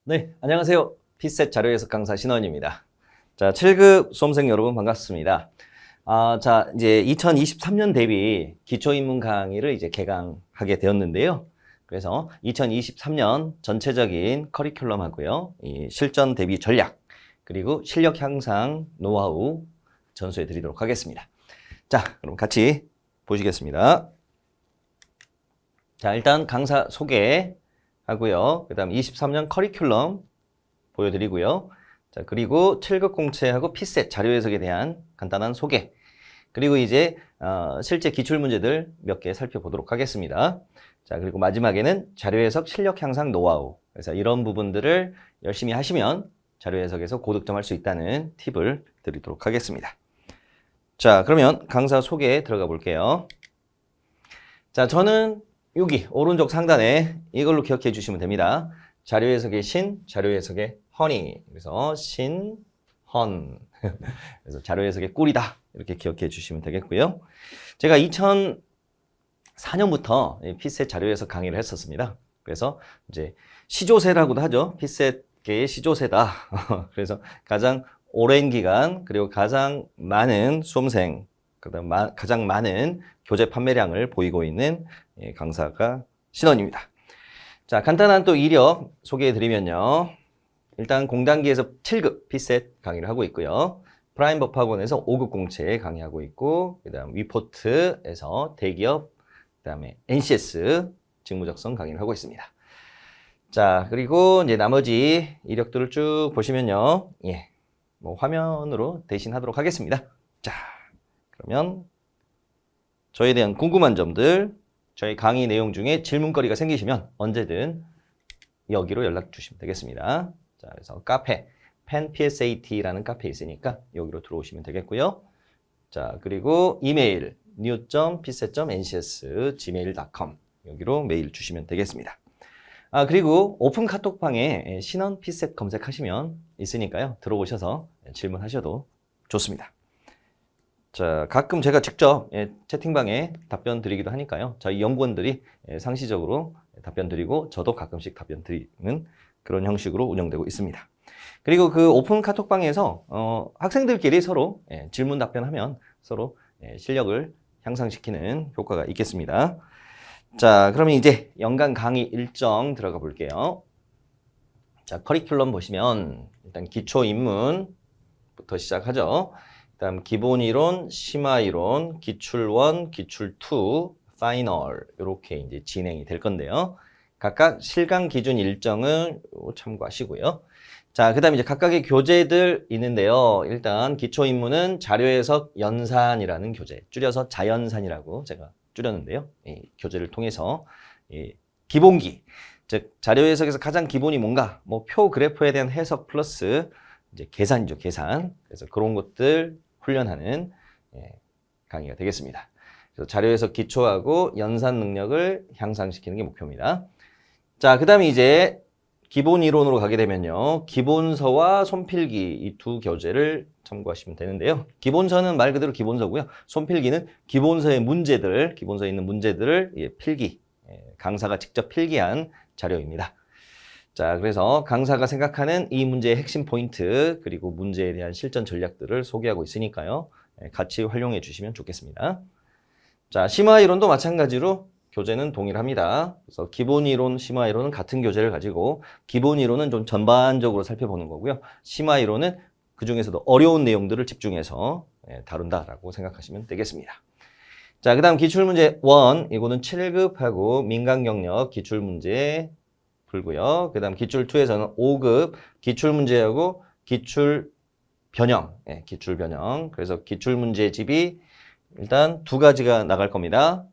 네, 안녕하세요. 피셋 자료해석 강사 신원입니다. 자, 7급 수험생 여러분 반갑습니다. 자, 이제 2023년 대비 기초인문 강의를 이제 개강하게 되었는데요. 그래서 2023년 전체적인 커리큘럼하고요, 이 실전 대비 전략, 그리고 실력 향상 노하우 전수해 드리도록 하겠습니다. 자, 그럼 같이 보시겠습니다. 자, 일단 강사 소개하고요. 그 다음 23년 커리큘럼 보여드리고요. 자, 그리고 7급 공채하고 피셋 자료 해석에 대한 간단한 소개. 그리고 이제 실제 기출문제들 몇 개 살펴보도록 하겠습니다. 자, 그리고 마지막에는 자료 해석 실력 향상 노하우. 그래서 이런 부분들을 열심히 하시면 자료 해석에서 고득점 할 수 있다는 팁을 드리도록 하겠습니다. 자, 그러면 강사 소개에 들어가 볼게요. 자, 저는 여기 오른쪽 상단에 이걸로 기억해 주시면 됩니다. 자료 해석의 신, 자료 해석의 허니. 그래서 신, 헌. 그래서 자료 해석의 꿀이다. 이렇게 기억해 주시면 되겠고요. 제가 2004년부터 피셋 자료 해석 강의를 했었습니다. 그래서 이제 시조세라고도 하죠. 피셋계의 시조세다. 그래서 가장 오랜 기간, 그리고 가장 많은 수험생, 그다음 가장 많은 교재 판매량을 보이고 있는 강사가 신원입니다. 자, 간단한 또 이력 소개해드리면요. 일단 공단기에서 7급 피셋 강의를 하고 있고요. 프라임 법학원에서 5급 공채 강의하고 있고, 그 다음 위포트에서 대기업, 그 다음에 NCS 직무적성 강의를 하고 있습니다. 자, 그리고 이제 나머지 이력들을 쭉 보시면요. 예, 뭐 화면으로 대신하도록 하겠습니다. 자, 그러면 저에 대한 궁금한 점들, 저희 강의 내용 중에 질문거리가 생기시면 언제든 여기로 연락 주시면 되겠습니다. 자, 그래서 카페, penpsat라는 카페 있으니까 여기로 들어오시면 되겠고요. 자, 그리고 이메일, new.pset.ncs@gmail.com 여기로 메일 주시면 되겠습니다. 그리고 오픈 카톡방에 신원 피셋 검색하시면 있으니까요. 들어오셔서 질문하셔도 좋습니다. 자, 가끔 제가 직접 채팅방에 답변 드리기도 하니까요. 저희 연구원들이 상시적으로 답변 드리고 저도 가끔씩 답변 드리는 그런 형식으로 운영되고 있습니다. 그리고 그 오픈 카톡방에서 학생들끼리 서로 질문 답변하면 서로 실력을 향상시키는 효과가 있겠습니다. 자, 그러면 이제 연간 강의 일정 들어가 볼게요. 자, 커리큘럼 보시면 일단 기초 입문부터 시작하죠. 그다음 기본 이론, 심화 이론, 기출 1, 기출 2, 파이널 이렇게 이제 진행이 될 건데요. 각각 실강 기준 일정을 참고하시고요. 자, 그다음에 이제 각각의 교재들 있는데요. 일단 기초 입문은 자료 해석 연산이라는 교재, 줄여서 자연산이라고 제가 줄였는데요. 이 교재를 통해서 기본기, 즉 자료 해석에서 가장 기본이 뭔가, 뭐 표 그래프에 대한 해석 플러스 이제 계산이죠, 계산. 그래서 그런 것들 훈련하는 강의가 되겠습니다. 그래서 자료 해석 기초하고 연산 능력을 향상시키는 게 목표입니다. 자, 그 다음에 이제 기본 이론으로 가게 되면요. 기본서와 손필기 이 두 교재를 참고하시면 되는데요. 기본서는 말 그대로 기본서고요. 손필기는 기본서의 문제들, 기본서에 있는 문제들을 필기, 강사가 직접 필기한 자료입니다. 자, 그래서 강사가 생각하는 이 문제의 핵심 포인트, 그리고 문제에 대한 실전 전략들을 소개하고 있으니까요. 같이 활용해 주시면 좋겠습니다. 자, 심화 이론도 마찬가지로 교재는 동일합니다. 그래서 기본 이론, 심화 이론은 같은 교재를 가지고 기본 이론은 좀 전반적으로 살펴보는 거고요. 심화 이론은 그 중에서도 어려운 내용들을 집중해서 다룬다라고 생각하시면 되겠습니다. 자, 그 다음 기출문제 1, 이거는 7급하고 민간경력 기출문제 풀고요. 그 다음 기출 2에서는 5급 기출문제하고 기출 변형, 기출 변형. 그래서 기출문제집이 일단 두 가지가 나갈 겁니다.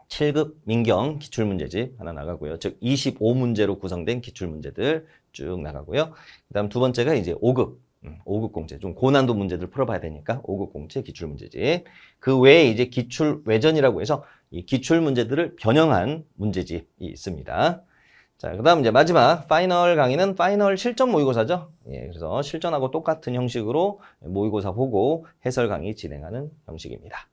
7급 민경 기출문제집 하나 나가고요. 즉 25문제로 구성된 기출문제들 쭉 나가고요. 그 다음 두 번째가 이제 5급 공채. 좀 고난도 문제들 풀어봐야 되니까 5급 공채 기출문제집. 그 외에 이제 기출 외전이라고 해서 이 기출문제들을 변형한 문제집이 있습니다. 자, 그 다음 이제 마지막 파이널 강의는 파이널 실전 모의고사죠. 그래서 실전하고 똑같은 형식으로 모의고사 보고 해설 강의 진행하는 형식입니다.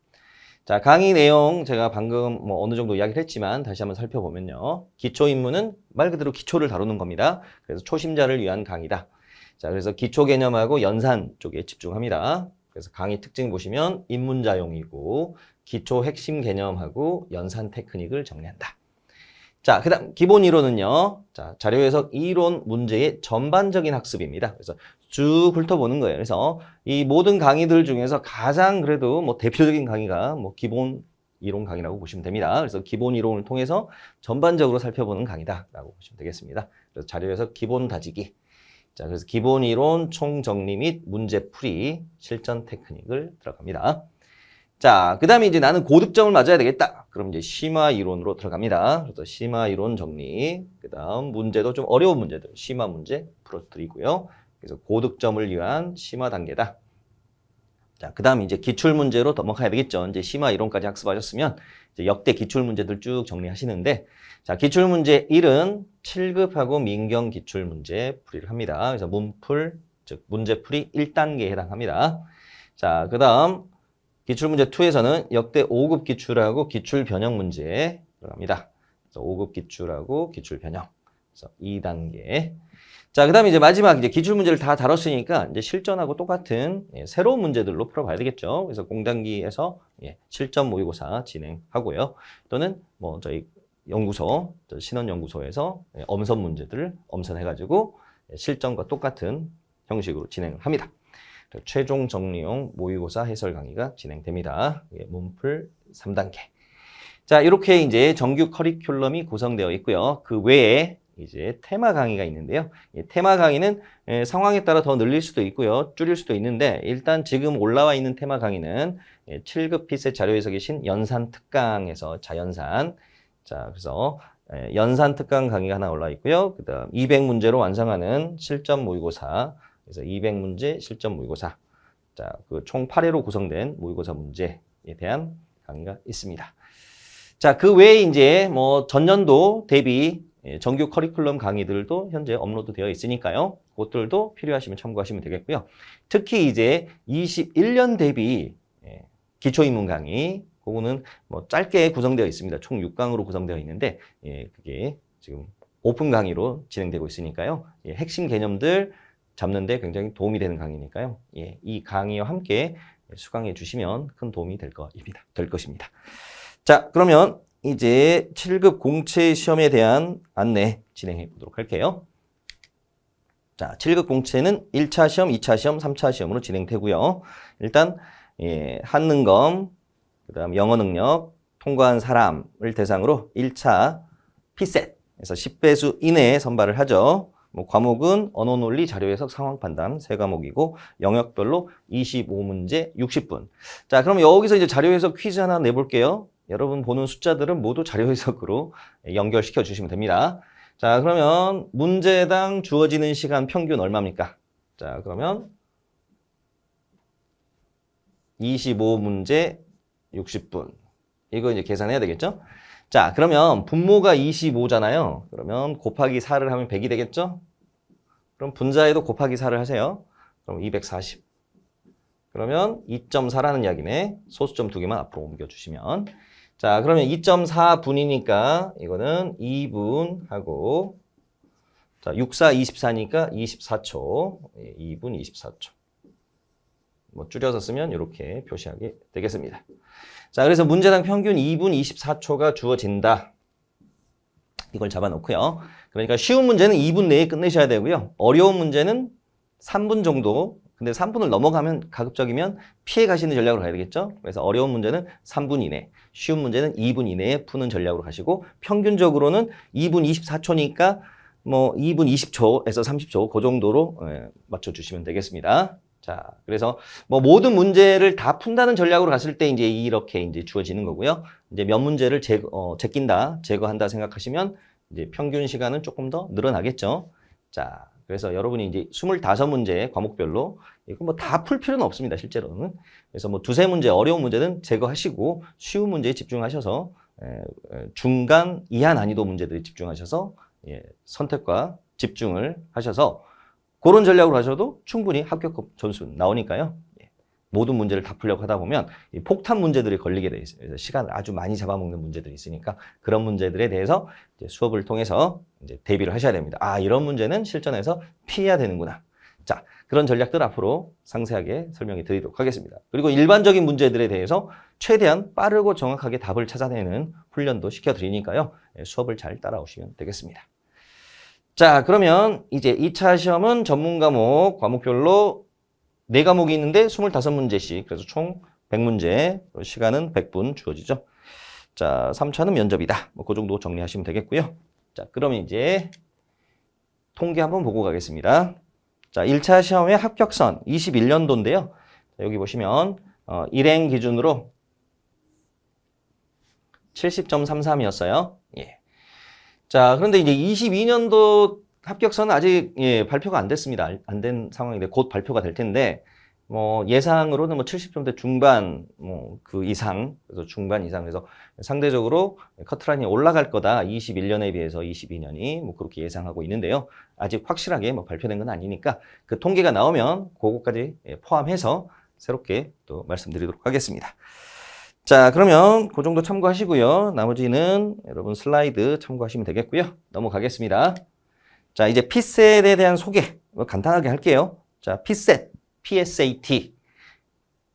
자, 강의 내용 제가 방금 뭐 어느 정도 이야기를 했지만 다시 한번 살펴보면요. 기초 입문은 말 그대로 기초를 다루는 겁니다. 그래서 초심자를 위한 강의다. 자, 그래서 기초 개념하고 연산 쪽에 집중합니다. 그래서 강의 특징 보시면 입문자용이고 기초 핵심 개념하고 연산 테크닉을 정리한다. 자, 그 다음 기본 이론은요. 자, 자료 해석 이론 문제의 전반적인 학습입니다. 그래서 쭉 훑어보는 거예요. 그래서 이 모든 강의들 중에서 가장 그래도 뭐 대표적인 강의가 뭐 기본 이론 강의라고 보시면 됩니다. 그래서 기본 이론을 통해서 전반적으로 살펴보는 강의다라고 보시면 되겠습니다. 그래서 자료 해석 기본 다지기. 자, 그래서 기본 이론 총정리 및 문제 풀이 실전 테크닉을 들어갑니다. 자, 그 다음에 이제 나는 고득점을 맞아야 되겠다. 그럼 이제 심화 이론으로 들어갑니다. 그래서 심화 이론 정리, 그 다음 문제도 좀 어려운 문제들, 심화 문제 풀어드리고요. 그래서 고득점을 위한 심화 단계다. 자, 그 다음 이제 기출 문제로 넘어가야 되겠죠. 이제 심화 이론까지 학습하셨으면 이제 역대 기출 문제들 쭉 정리하시는데, 자, 기출 문제 1은 7급하고 민경 기출 문제 풀이를 합니다. 그래서 문풀, 즉 문제풀이 1단계에 해당합니다. 자, 그 다음 기출문제 2에서는 역대 5급 기출하고 기출 변형 문제 들어갑니다. 그래서 5급 기출하고 기출 변형. 그래서 2단계. 자, 그 다음에 이제 마지막 이제 기출 문제를 다 다뤘으니까 이제 실전하고 똑같은 새로운 문제들로 풀어봐야 되겠죠. 그래서 공단기에서 실전 모의고사 진행하고요. 또는 뭐 저희 연구소, 신원연구소에서 엄선 문제들을 엄선해가지고 실전과 똑같은 형식으로 진행을 합니다. 최종 정리용 모의고사 해설 강의가 진행됩니다. 문풀 3단계. 자, 이렇게 이제 정규 커리큘럼이 구성되어 있고요. 그 외에 이제 테마 강의가 있는데요. 테마 강의는 상황에 따라 더 늘릴 수도 있고요. 줄일 수도 있는데 일단 지금 올라와 있는 테마 강의는 7급 피셋 자료 해석의 신 연산 특강에서 자연산. 자, 그래서 연산 특강 강의가 하나 올라와 있고요. 그다음 200문제로 완성하는 실전 모의고사. 그래서 200문제 실전 모의고사. 자, 그 총 8회로 구성된 모의고사 문제에 대한 강의가 있습니다. 자, 그 외에 이제 뭐 전년도 대비 정규 커리큘럼 강의들도 현재 업로드 되어 있으니까요. 그것들도 필요하시면 참고하시면 되겠고요. 특히 이제 21년 대비 기초입문 강의, 그거는 뭐 짧게 구성되어 있습니다. 총 6강으로 구성되어 있는데, 그게 지금 오픈 강의로 진행되고 있으니까요. 핵심 개념들 잡는데 굉장히 도움이 되는 강의니까요. 이 강의와 함께 수강해 주시면 큰 도움이 될 것입니다. 자, 그러면 이제 7급 공채 시험에 대한 안내 진행해 보도록 할게요. 자, 7급 공채는 1차 시험, 2차 시험, 3차 시험으로 진행되고요. 일단 한능검, 그다음 영어 능력 통과한 사람을 대상으로 1차 피셋에서 10배수 이내에 선발을 하죠. 뭐 과목은 언어 논리, 자료 해석, 상황 판단 3과목이고 영역별로 25문제 60분. 자, 그럼 여기서 이제 자료 해석 퀴즈 하나 내볼게요. 여러분 보는 숫자들은 모두 자료 해석으로 연결시켜 주시면 됩니다. 자, 그러면 문제당 주어지는 시간 평균 얼마입니까? 자, 그러면 25문제 60분. 이거 이제 계산해야 되겠죠? 자, 그러면 분모가 25잖아요. 그러면 곱하기 4를 하면 100이 되겠죠? 그럼 분자에도 곱하기 4를 하세요. 그럼 240. 그러면 2.4라는 이야기네. 소수점 2개만 앞으로 옮겨주시면. 자, 그러면 2.4분이니까 이거는 2분 하고, 자, 6, 4, 24니까 24초. 2분 24초. 뭐 줄여서 쓰면 이렇게 표시하게 되겠습니다. 자, 그래서 문제당 평균 2분 24초가 주어진다. 이걸 잡아놓고요. 그러니까 쉬운 문제는 2분 내에 끝내셔야 되고요. 어려운 문제는 3분 정도. 근데 3분을 넘어가면 가급적이면 피해 가시는 전략으로 가야 되겠죠. 그래서 어려운 문제는 3분 이내, 쉬운 문제는 2분 이내에 푸는 전략으로 가시고 평균적으로는 2분 24초니까 뭐 2분 20초에서 30초 그 정도로 맞춰주시면 되겠습니다. 자, 그래서 뭐 모든 문제를 다 푼다는 전략으로 갔을 때 이제 이렇게 이제 주어지는 거고요. 이제 몇 문제를 제낀다, 제거한다 생각하시면 이제 평균 시간은 조금 더 늘어나겠죠. 자, 그래서 여러분이 이제 25문제 과목별로 이거 뭐 다 풀 필요는 없습니다, 실제로는. 그래서 뭐 두세 문제 어려운 문제는 제거하시고 쉬운 문제에 집중하셔서 중간 이하 난이도 문제들에 집중하셔서 선택과 집중을 하셔서 그런 전략으로 하셔도 충분히 합격급 점수 나오니까요. 모든 문제를 다 풀려고 하다 보면 이 폭탄 문제들이 걸리게 돼 있어요. 그래서 시간을 아주 많이 잡아먹는 문제들이 있으니까 그런 문제들에 대해서 이제 수업을 통해서 이제 대비를 하셔야 됩니다. 아, 이런 문제는 실전에서 피해야 되는구나. 자, 그런 전략들 앞으로 상세하게 설명해 드리도록 하겠습니다. 그리고 일반적인 문제들에 대해서 최대한 빠르고 정확하게 답을 찾아내는 훈련도 시켜드리니까요. 수업을 잘 따라오시면 되겠습니다. 자, 그러면 이제 2차 시험은 전문 과목, 과목별로 4과목이 있는데 25문제씩, 그래서 총 100문제, 시간은 100분 주어지죠. 자, 3차는 면접이다. 뭐 그 정도 정리하시면 되겠고요. 자, 그러면 이제 통계 한번 보고 가겠습니다. 자, 1차 시험의 합격선 21년도인데요. 여기 보시면 일행 기준으로 70.33이었어요. 예. 자, 그런데 이제 22년도 합격선은 아직 발표가 안 됐습니다. 안 된 상황인데 곧 발표가 될 텐데 예상으로는 70점대 중반 그 이상, 그래서 중반 이상, 그래서 상대적으로 커트라인이 올라갈 거다. 21년에 비해서 22년이 그렇게 예상하고 있는데요. 아직 확실하게 발표된 건 아니니까 그 통계가 나오면 그거까지 포함해서 새롭게 또 말씀드리도록 하겠습니다. 자, 그러면 그 정도 참고하시고요. 나머지는 여러분 슬라이드 참고하시면 되겠고요. 넘어가겠습니다. 자, 이제 PSAT에 대한 소개 간단하게 할게요. 자, PSAT,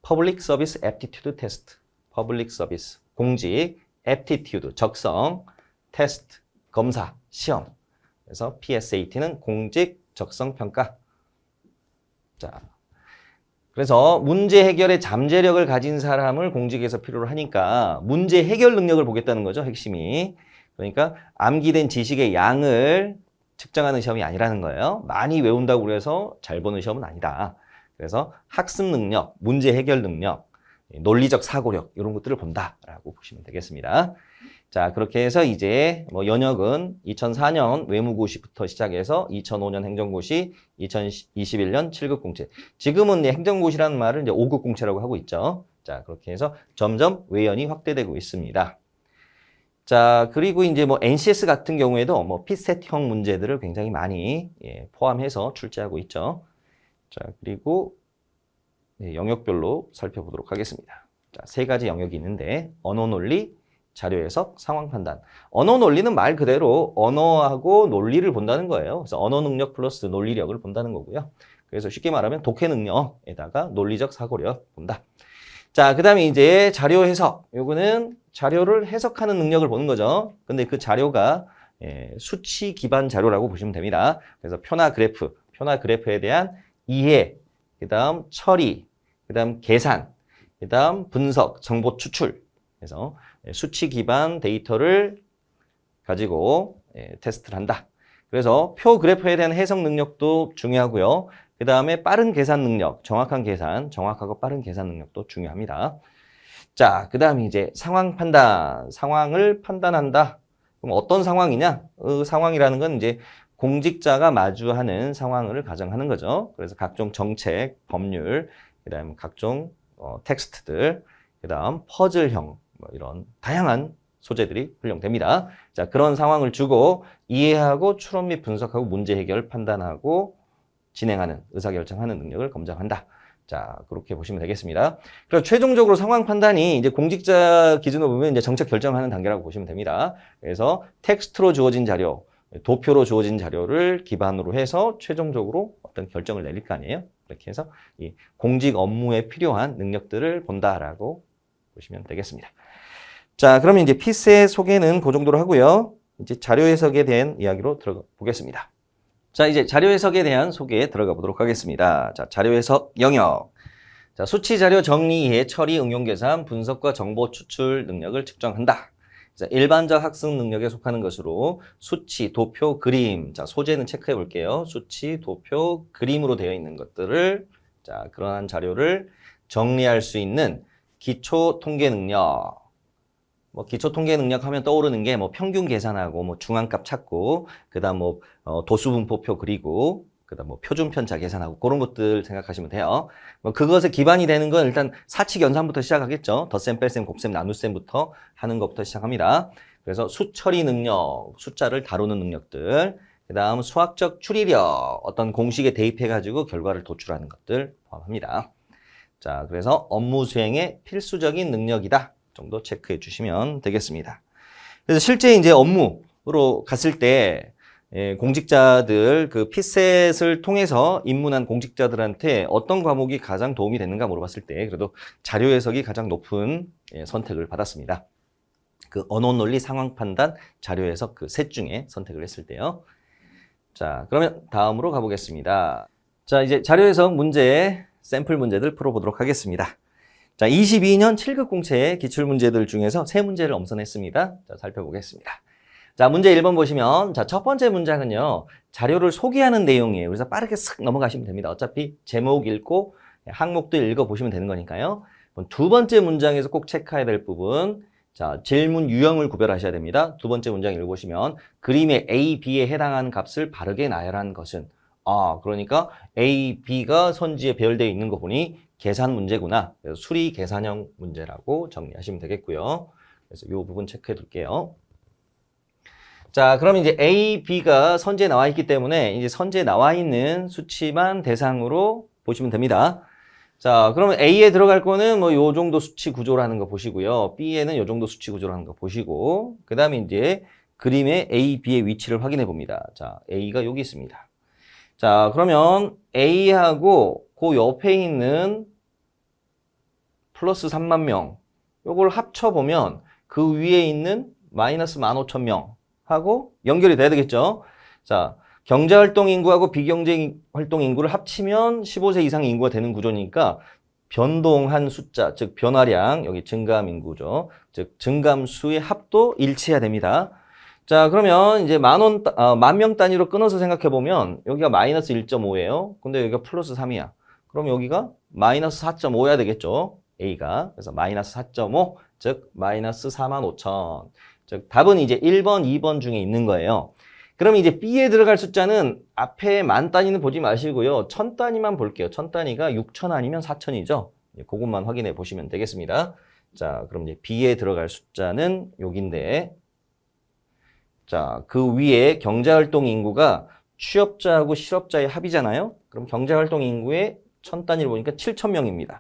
Public Service Aptitude Test, Public Service, 공직, Aptitude, 적성, 테스트, 검사, 시험. 그래서 PSAT는 공직 적성 평가. 자, 그래서 문제 해결의 잠재력을 가진 사람을 공직에서 필요로 하니까 문제 해결 능력을 보겠다는 거죠, 핵심이. 그러니까 암기된 지식의 양을 측정하는 시험이 아니라는 거예요. 많이 외운다고 그래서 잘 보는 시험은 아니다. 그래서 학습 능력, 문제 해결 능력, 논리적 사고력 이런 것들을 본다라고 보시면 되겠습니다. 자, 그렇게 해서 이제 연역은 2004년 외무고시부터 시작해서 2005년 행정고시, 2021년 7급 공채. 지금은 행정고시라는 말을 이제 5급 공채라고 하고 있죠. 자, 그렇게 해서 점점 외연이 확대되고 있습니다. 자, 그리고 이제 NCS 같은 경우에도 PSAT형 문제들을 굉장히 많이 포함해서 출제하고 있죠. 자, 그리고 영역별로 살펴보도록 하겠습니다. 자, 3가지 영역이 있는데 언어 논리, 자료 해석, 상황 판단. 언어 논리는 말 그대로 언어하고 논리를 본다는 거예요. 그래서 언어 능력 플러스 논리력을 본다는 거고요. 그래서 쉽게 말하면 독해 능력에다가 논리적 사고력 본다. 자, 그 다음에 이제 자료 해석. 요거는 자료를 해석하는 능력을 보는 거죠. 근데 그 자료가 수치 기반 자료라고 보시면 됩니다. 그래서 표나 그래프에 대한 이해, 그 다음 처리, 그 다음 계산, 그 다음 분석, 정보 추출. 그래서 수치 기반 데이터를 가지고 테스트를 한다. 그래서 표 그래프에 대한 해석 능력도 중요하고요. 그 다음에 빠른 계산 능력, 정확하고 빠른 계산 능력도 중요합니다. 자, 그 다음에 이제 상황 판단, 상황을 판단한다. 그럼 어떤 상황이냐? 상황이라는 건 이제 공직자가 마주하는 상황을 가정하는 거죠. 그래서 각종 정책, 법률, 그 다음 각종 텍스트들, 그 다음 퍼즐형, 이런 다양한 소재들이 활용됩니다. 자, 그런 상황을 주고 이해하고 추론 및 분석하고 문제 해결 판단하고 진행하는, 의사결정하는 능력을 검증한다. 자, 그렇게 보시면 되겠습니다. 그래서 최종적으로 상황 판단이 이제 공직자 기준으로 보면 이제 정책 결정하는 단계라고 보시면 됩니다. 그래서 텍스트로 주어진 자료, 도표로 주어진 자료를 기반으로 해서 최종적으로 어떤 결정을 내릴 거 아니에요? 이렇게 해서 이 공직 업무에 필요한 능력들을 본다라고 보시면 되겠습니다. 자, 그러면 이제 피스의 소개는 그 정도로 하고요. 이제 자료 해석에 대한 이야기로 들어가 보겠습니다. 자, 이제 자료 해석에 대한 소개에 들어가 보도록 하겠습니다. 자, 자료 해석 영역. 자, 수치 자료 정리, 이해, 처리, 응용 계산, 분석과 정보 추출 능력을 측정한다. 자, 일반적 학습 능력에 속하는 것으로 수치, 도표, 그림. 자, 소재는 체크해 볼게요. 수치, 도표, 그림으로 되어 있는 것들을, 자, 그러한 자료를 정리할 수 있는 기초 통계 능력. 기초 통계 능력 하면 떠오르는 게 평균 계산하고 중앙값 찾고, 그다음 도수 분포표 그리고, 그다음 표준 편차 계산하고 그런 것들 생각하시면 돼요. 그것에 기반이 되는 건 일단 사칙 연산부터 시작하겠죠. 덧셈, 뺄셈, 곱셈, 나눗셈부터 하는 것부터 시작합니다. 그래서 수처리 능력, 숫자를 다루는 능력들, 그다음 수학적 추리력, 어떤 공식에 대입해 가지고 결과를 도출하는 것들 포함합니다. 자, 그래서 업무 수행의 필수적인 능력이다 정도 체크해 주시면 되겠습니다. 그래서 실제 이제 업무로 갔을 때 공직자들 그 피셋을 통해서 입문한 공직자들한테 어떤 과목이 가장 도움이 됐는가 물어봤을 때 그래도 자료 해석이 가장 높은 선택을 받았습니다. 그 언어 논리, 상황 판단, 자료 해석 그 셋 중에 선택을 했을 때요. 자, 그러면 다음으로 가보겠습니다. 자, 이제 자료 해석 문제, 샘플 문제들 풀어보도록 하겠습니다. 자, 22년 7급 공채의 기출문제들 중에서 세 문제를 엄선했습니다. 자, 살펴보겠습니다. 자, 문제 1번 보시면, 자, 첫 번째 문장은요, 자료를 소개하는 내용이에요. 그래서 빠르게 쓱 넘어가시면 됩니다. 어차피 제목 읽고 항목도 읽어보시면 되는 거니까요. 두 번째 문장에서 꼭 체크해야 될 부분, 자, 질문 유형을 구별하셔야 됩니다. 두 번째 문장 읽어보시면, 그림의 A, B에 해당하는 값을 바르게 나열한 것은, 그러니까 A, B가 선지에 배열되어 있는 거 보니 계산 문제구나. 그래서 수리 계산형 문제라고 정리하시면 되겠고요. 그래서 이 부분 체크해 둘게요. 자, 그럼 이제 A, B가 선지에 나와 있기 때문에 이제 선지에 나와 있는 수치만 대상으로 보시면 됩니다. 자, 그러면 A에 들어갈 거는 뭐 요 정도 수치 구조라는 거 보시고요. B에는 요 정도 수치 구조라는 거 보시고, 그 다음에 이제 그림의 A, B의 위치를 확인해 봅니다. 자, A가 여기 있습니다. 자, 그러면 A하고 그 옆에 있는 플러스 3만 명, 요걸 합쳐보면 그 위에 있는 마이너스 15,000명 하고 연결이 돼야 되겠죠. 자, 경제활동 인구하고 비경제활동 인구를 합치면 15세 이상 인구가 되는 구조니까 변동한 숫자, 즉 변화량, 여기 증감 인구죠. 즉 증감수의 합도 일치해야 됩니다. 자, 그러면 이제 만 명 단위로 끊어서 생각해 보면 여기가 마이너스 1.5예요. 근데 여기가 플러스 3이야. 그럼 여기가 마이너스 4.5야 되겠죠. A가. 그래서 마이너스 4.5, 즉 마이너스 45,000. 즉 답은 이제 1번, 2번 중에 있는 거예요. 그럼 이제 B에 들어갈 숫자는 앞에 만 단위는 보지 마시고요. 1000 단위만 볼게요. 1000 단위가 6,000 아니면 4,000이죠. 그것만 확인해 보시면 되겠습니다. 자, 그럼 이제 B에 들어갈 숫자는 여긴데, 자, 그 위에 경제활동 인구가 취업자하고 실업자의 합이잖아요. 그럼 경제활동 인구의 1000 단위를 보니까 7,000명입니다.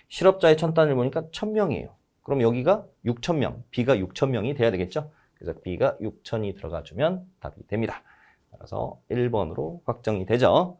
실업자의 1000 단위를 보니까 1000명이에요. 그럼 여기가 6,000명, B가 6,000명이 돼야 되겠죠. 그래서 B가 6,000이 들어가주면 답이 됩니다. 따라서 1번으로 확정이 되죠.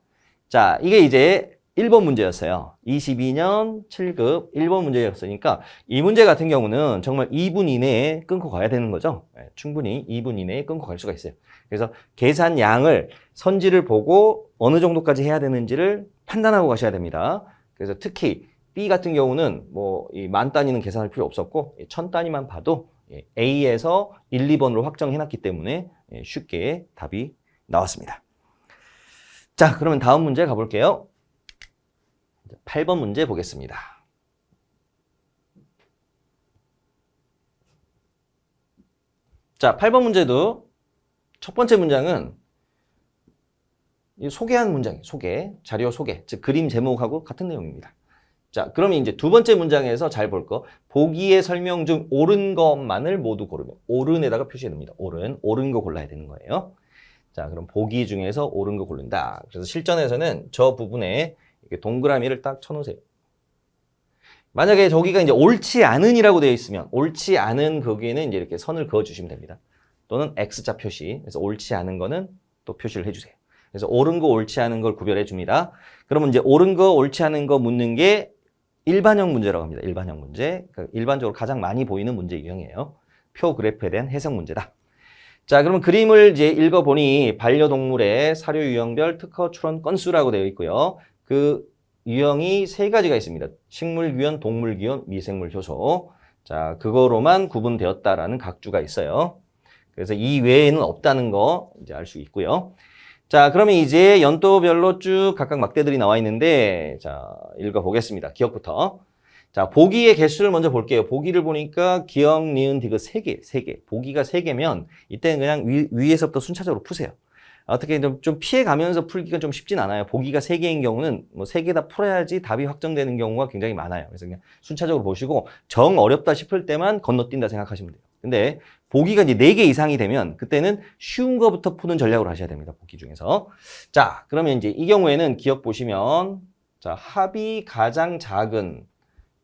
자, 이게 이제 1번 문제였어요. 22년 7급 1번 문제였으니까 이 문제 같은 경우는 정말 2분 이내에 끊고 가야 되는 거죠. 충분히 2분 이내에 끊고 갈 수가 있어요. 그래서 계산량을 선지를 보고 어느 정도까지 해야 되는지를 판단하고 가셔야 됩니다. 그래서 특히 B 같은 경우는 뭐 이 만 단위는 계산할 필요 없었고 1000 단위만 봐도 A에서 1, 2번으로 확정해놨기 때문에 쉽게 답이 나왔습니다. 자, 그러면 다음 문제 가볼게요. 8번 문제 보겠습니다. 자, 8번 문제도 첫 번째 문장은 소개한 문장이에요. 소개, 자료 소개, 즉 그림 제목하고 같은 내용입니다. 자, 그러면 이제 두 번째 문장에서 잘 볼 거, 보기의 설명 중 옳은 것만을 모두 고르면, 옳은에다가 표시해 둡니다. 옳은 거 골라야 되는 거예요. 자, 그럼 보기 중에서 옳은 거 고른다. 그래서 실전에서는 저 부분에 이렇게 동그라미를 딱 쳐놓으세요. 만약에 저기가 이제 옳지 않은이라고 되어 있으면, 옳지 않은 거기에는 이제 이렇게 선을 그어주시면 됩니다. 또는 X자 표시. 그래서 옳지 않은 거는 또 표시를 해주세요. 그래서 옳은 거, 옳지 않은 걸 구별해 줍니다. 그러면 이제 옳은 거, 옳지 않은 거 묻는 게 일반형 문제라고 합니다. 일반형 문제. 그러니까 일반적으로 가장 많이 보이는 문제 유형이에요. 표 그래프에 대한 해석 문제다. 자, 그러면 그림을 이제 읽어보니 반려동물의 사료 유형별 특허 출원 건수라고 되어 있고요. 그 유형이 세 가지가 있습니다. 식물규현, 동물규현, 미생물 효소. 자, 그거로만 구분되었다라는 각주가 있어요. 그래서 이 외에는 없다는 거 이제 알 수 있고요. 자, 그러면 이제 연도별로 쭉 각각 막대들이 나와 있는데, 자, 읽어보겠습니다. 기억부터. 자, 보기의 개수를 먼저 볼게요. 보기를 보니까 기억, 니은, 디귿 3개. 보기가 3개면, 이때는 그냥 위에서부터 순차적으로 푸세요. 어떻게 좀 피해가면서 풀기가 좀 쉽진 않아요. 보기가 3개인 경우는 뭐 3개 다 풀어야지 답이 확정되는 경우가 굉장히 많아요. 그래서 그냥 순차적으로 보시고, 정 어렵다 싶을 때만 건너뛴다 생각하시면 돼요. 근데 보기가 이제 4개 이상이 되면 그때는 쉬운 거부터 푸는 전략으로 하셔야 됩니다. 보기 중에서. 자, 그러면 이제 이 경우에는 기억 보시면 자, 합이 가장 작은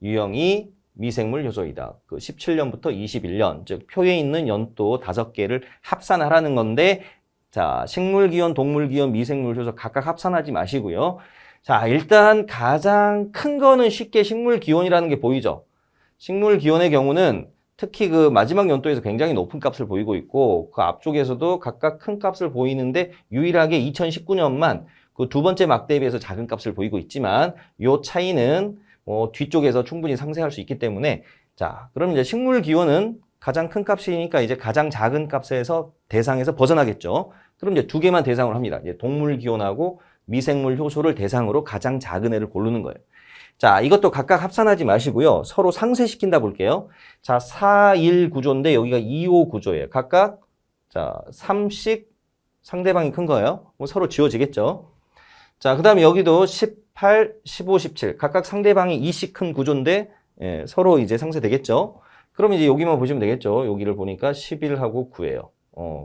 유형이 미생물 효소이다. 그 17년부터 21년, 즉 표에 있는 연도 5개를 합산하라는 건데, 자, 식물기원, 동물기원, 미생물 효소 각각 합산하지 마시고요. 자, 일단 가장 큰 거는 쉽게 식물기원이라는 게 보이죠. 식물기원의 경우는 특히 그 마지막 연도에서 굉장히 높은 값을 보이고 있고, 그 앞쪽에서도 각각 큰 값을 보이는데 유일하게 2019년만 그 두 번째 막대에 비해서 작은 값을 보이고 있지만, 요 차이는 뒤쪽에서 충분히 상쇄할 수 있기 때문에, 자, 그럼 이제 식물 기원은 가장 큰 값이니까 이제 가장 작은 값에서 대상에서 벗어나겠죠. 그럼 이제 두 개만 대상으로 합니다. 이제 동물 기원하고 미생물 효소를 대상으로 가장 작은 애를 고르는 거예요. 자, 이것도 각각 합산하지 마시고요. 서로 상쇄시킨다 볼게요. 자, 4, 1 구조인데 여기가 2, 5 구조예요. 각각, 자, 3씩 상대방이 큰 거예요. 서로 지워지겠죠. 자, 그 다음에 여기도 18, 15, 17. 각각 상대방이 2씩 큰 구조인데, 예, 서로 이제 상쇄되겠죠. 그럼 이제 여기만 보시면 되겠죠. 여기를 보니까 11하고 9예요.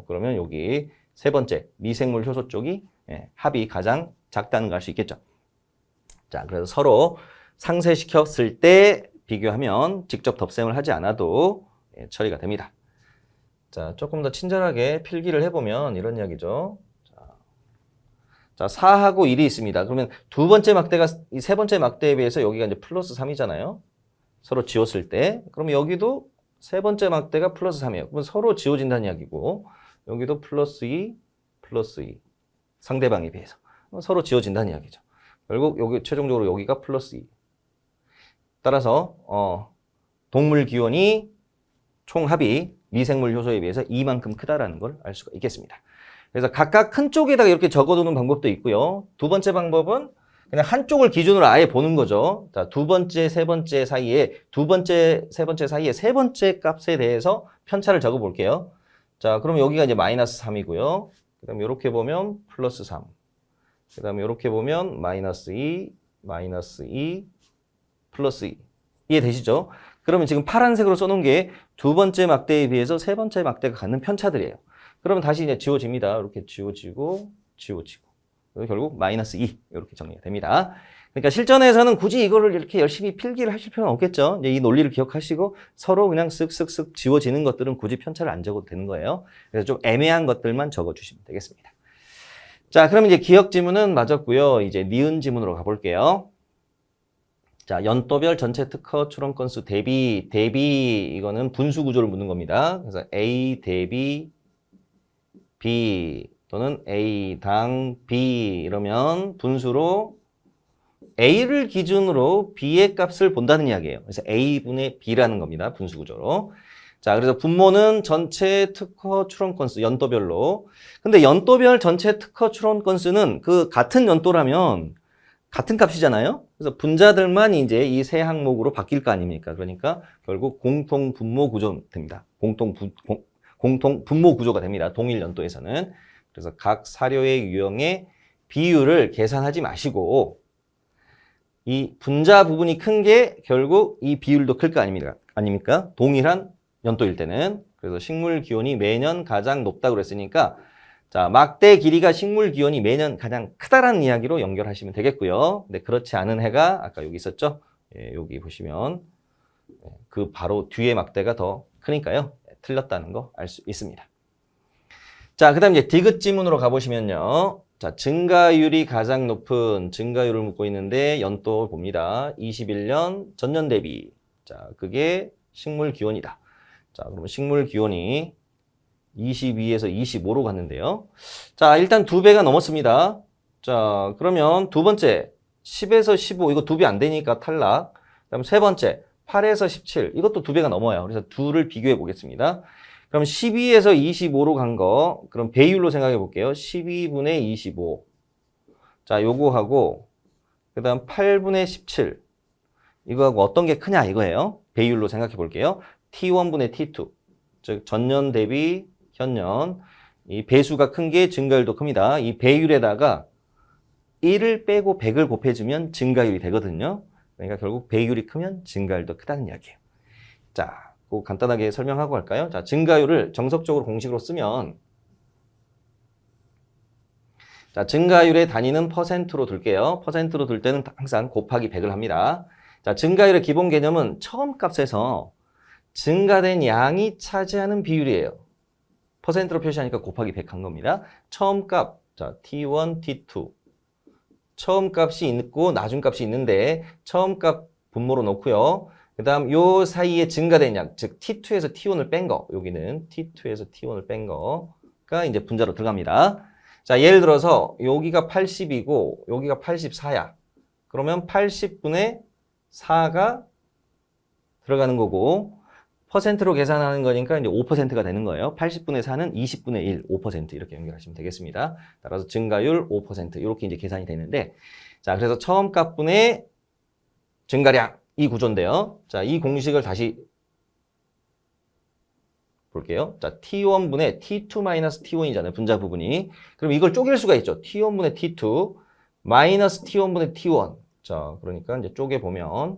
그러면 여기 세 번째, 미생물 효소 쪽이, 예, 합이 가장 작다는 걸 알 수 있겠죠. 자, 그래서 서로 상쇄시켰을 때 비교하면 직접 덧셈을 하지 않아도, 예, 처리가 됩니다. 자, 조금 더 친절하게 필기를 해보면 이런 이야기죠. 자, 4하고 1이 있습니다. 그러면 두 번째 막대가 이 세 번째 막대에 비해서 여기가 이제 플러스 3이잖아요. 서로 지웠을 때. 그러면 여기도 세 번째 막대가 플러스 3이에요. 그럼 서로 지워진다는 이야기고, 여기도 플러스 2, 플러스 2. 상대방에 비해서. 서로 지워진다는 이야기죠. 결국 여기 최종적으로 여기가 플러스 2. 따라서 동물 기원이 총합이 미생물 효소에 비해서 이만큼 크다라는 걸 알 수가 있겠습니다. 그래서 각각 큰 쪽에다가 이렇게 적어두는 방법도 있고요. 두 번째 방법은 그냥 한쪽을 기준으로 아예 보는 거죠. 자, 두 번째, 세 번째 사이에, 두 번째, 세 번째 사이에 세 번째 값에 대해서 편차를 적어 볼게요. 자, 그럼 여기가 이제 마이너스 3이고요. 그 다음에 이렇게 보면 플러스 3. 그 다음에 이렇게 보면 마이너스 2, 마이너스 2, 플러스 2. 이해되시죠? 그러면 지금 파란색으로 써놓은 게 두 번째 막대에 비해서 세 번째 막대가 갖는 편차들이에요. 그러면 다시 이제 지워집니다. 이렇게 지워지고, 지워지고. 결국 마이너스 2 이렇게 정리가 됩니다. 그러니까 실전에서는 굳이 이거를 이렇게 열심히 필기를 하실 필요는 없겠죠. 이제 이 논리를 기억하시고 서로 그냥 쓱쓱쓱 지워지는 것들은 굳이 편차를 안 적어도 되는 거예요. 그래서 좀 애매한 것들만 적어주시면 되겠습니다. 자, 그럼 이제 기억 지문은 맞았고요. 이제 니은 지문으로 가볼게요. 자, 연도별 전체 특허 출원 건수 대비 이거는 분수 구조를 묻는 겁니다. 그래서 A 대비 B 또는 A당 B 이러면 분수로 A를 기준으로 B의 값을 본다는 이야기예요. 그래서 A분의 B라는 겁니다. 분수 구조로. 자, 그래서 분모는 전체 특허 출원 건수 연도별로. 근데 연도별 전체 특허 출원 건수는 그 같은 연도라면 같은 값이잖아요. 그래서 분자들만 이제 이 세 항목으로 바뀔 거 아닙니까? 그러니까 결국 공통 분모 구조 됩니다. 공통 분모 구조가 됩니다. 동일 연도에서는. 그래서 각 사료의 유형의 비율을 계산하지 마시고 이 분자 부분이 큰 게 결국 이 비율도 클 거 아닙니까? 동일한 연도일 때는. 그래서 식물 기원이 매년 가장 높다고 그랬으니까 자, 막대 길이가 식물 기원이 매년 가장 크다라는 이야기로 연결하시면 되겠고요. 근데 그렇지 않은 해가 아까 여기 있었죠? 예, 여기 보시면 그 바로 뒤에 막대가 더 크니까요. 틀렸다는 거 알 수 있습니다. 자, 그 다음 이제 디귿 지문으로 가보시면요. 자, 증가율이 가장 높은 증가율을 묻고 있는데 연도 봅니다. 21년 전년 대비. 자, 그게 식물 기원이다. 자, 그러면 식물 기원이 22에서 25로 갔는데요. 자, 일단 2배가 넘었습니다. 자, 그러면 두 번째 10에서 15 이거 2배 안 되니까 탈락. 그다음 세 번째 8에서 17 이것도 2배가 넘어요. 그래서 둘을 비교해 보겠습니다. 그럼 12에서 25로 간 거 그럼 배율로 생각해 볼게요. 12분의 25. 자, 요거하고 그다음 8분의 17 이거하고 어떤 게 크냐 이거예요. 배율로 생각해 볼게요. T1분의 T2 즉 전년 대비 현년 이 배수가 큰 게 증가율도 큽니다. 이 배율에다가 1을 빼고 100을 곱해주면 증가율이 되거든요. 그러니까 결국 배율이 크면 증가율도 크다는 이야기예요. 자, 그거 간단하게 설명하고 할까요? 자, 증가율을 정석적으로 공식으로 쓰면 자, 증가율의 단위는 퍼센트로 둘게요. 퍼센트로 둘 때는 항상 곱하기 100을 합니다. 자, 증가율의 기본 개념은 처음 값에서 증가된 양이 차지하는 비율이에요. 퍼센트로 표시하니까 곱하기 100 한 겁니다. 처음 값, 자, T1, T2. 처음 값이 있고 나중 값이 있는데 처음 값 분모로 놓고요. 그 다음 요 사이에 증가된 양, 즉 T2에서 T1을 뺀 거, 여기는 T2에서 T1을 뺀 거가 이제 분자로 들어갑니다. 자, 예를 들어서 여기가 80이고 여기가 84야. 그러면 80분의 4가 들어가는 거고 퍼센트로 계산하는 거니까 이제 5%가 되는 거예요. 80분의 4는 20분의 1, 5% 이렇게 연결하시면 되겠습니다. 따라서 증가율 5% 이렇게 이제 계산이 되는데 자, 그래서 처음 값분의 증가량 이 구조인데요. 자, 이 공식을 다시 볼게요. 자, T1분의 T2-T1이잖아요. 분자 부분이. 그럼 이걸 쪼갤 수가 있죠. T1분의 T2 마이너스 T1분의 T1. 자, 그러니까 이제 쪼개 보면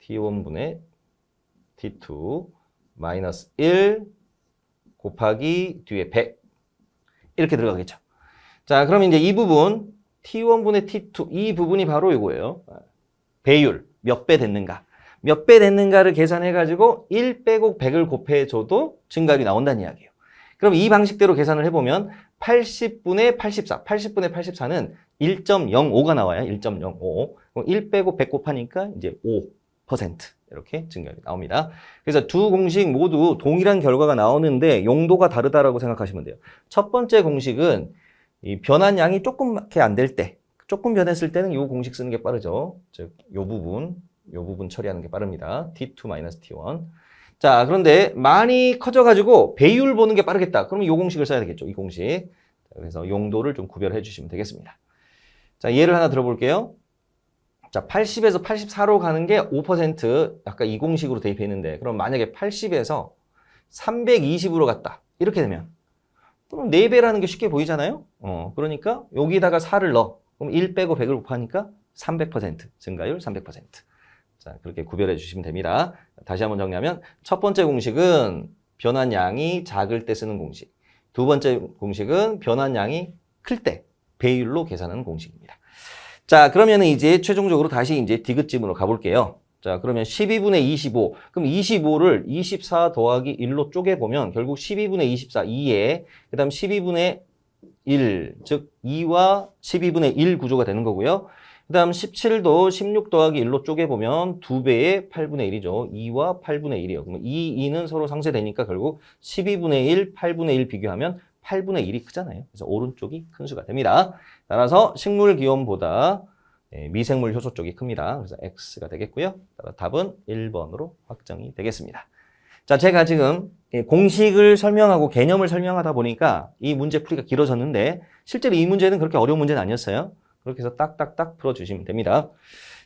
T1분의 T2 마이너스 1 곱하기 뒤에 100 이렇게 들어가겠죠. 자, 그럼 이제 이 부분 T1분의 T2 이 부분이 바로 이거예요. 배율 몇 배 됐는가. 몇 배 됐는가를 계산해가지고 1 빼고 100을 곱해줘도 증가율이 나온다는 이야기예요. 그럼 이 방식대로 계산을 해보면 80분의 84, 80분의 84는 1.05가 나와요. 1.05. 그럼 1 빼고 100 곱하니까 이제 5% 이렇게 증가율이 나옵니다. 그래서 두 공식 모두 동일한 결과가 나오는데 용도가 다르다라고 생각하시면 돼요. 첫 번째 공식은 이 변한 양이 조금밖에 안 될 때, 조금 변했을 때는 이 공식 쓰는 게 빠르죠. 즉, 이 부분 처리하는 게 빠릅니다. T2-T1. 자, 그런데 많이 커져가지고 배율 보는 게 빠르겠다. 그러면 이 공식을 써야 되겠죠. 이 공식. 그래서 용도를 좀 구별해 주시면 되겠습니다. 자, 예를 하나 들어볼게요. 자, 80에서 84로 가는 게 5%, 아까 이 공식으로 대입해 있는데, 그럼 만약에 80에서 320으로 갔다. 이렇게 되면, 그럼 4배라는 게 쉽게 보이잖아요? 그러니까 여기다가 4를 넣어. 그럼 1 빼고 100을 곱하니까 300%, 증가율 300%. 자, 그렇게 구별해 주시면 됩니다. 다시 한번 정리하면, 첫 번째 공식은 변한 양이 작을 때 쓰는 공식. 두 번째 공식은 변한 양이 클 때 배율로 계산하는 공식입니다. 자, 그러면 이제 최종적으로 다시 이제 디귿집으로 가볼게요. 자, 그러면 12분의 25. 그럼 25를 24 더하기 1로 쪼개보면 결국 12분의 24, 2에, 그 다음 12분의 1, 즉 2와 12분의 1 구조가 되는 거고요. 그 다음 17도 16 더하기 1로 쪼개보면 2배의 8분의 1이죠. 2와 8분의 1이요. 그러면 2는 서로 상쇄되니까 결국 12분의 1, 8분의 1 비교하면 8분의 1이 크잖아요. 그래서 오른쪽이 큰 수가 됩니다. 따라서 식물 기원보다 미생물 효소 쪽이 큽니다. 그래서 X가 되겠고요. 따라서 답은 1번으로 확정이 되겠습니다. 자, 제가 지금 공식을 설명하고 개념을 설명하다 보니까 이 문제 풀이가 길어졌는데 실제로 이 문제는 그렇게 어려운 문제는 아니었어요. 그렇게 해서 딱딱딱 풀어주시면 됩니다.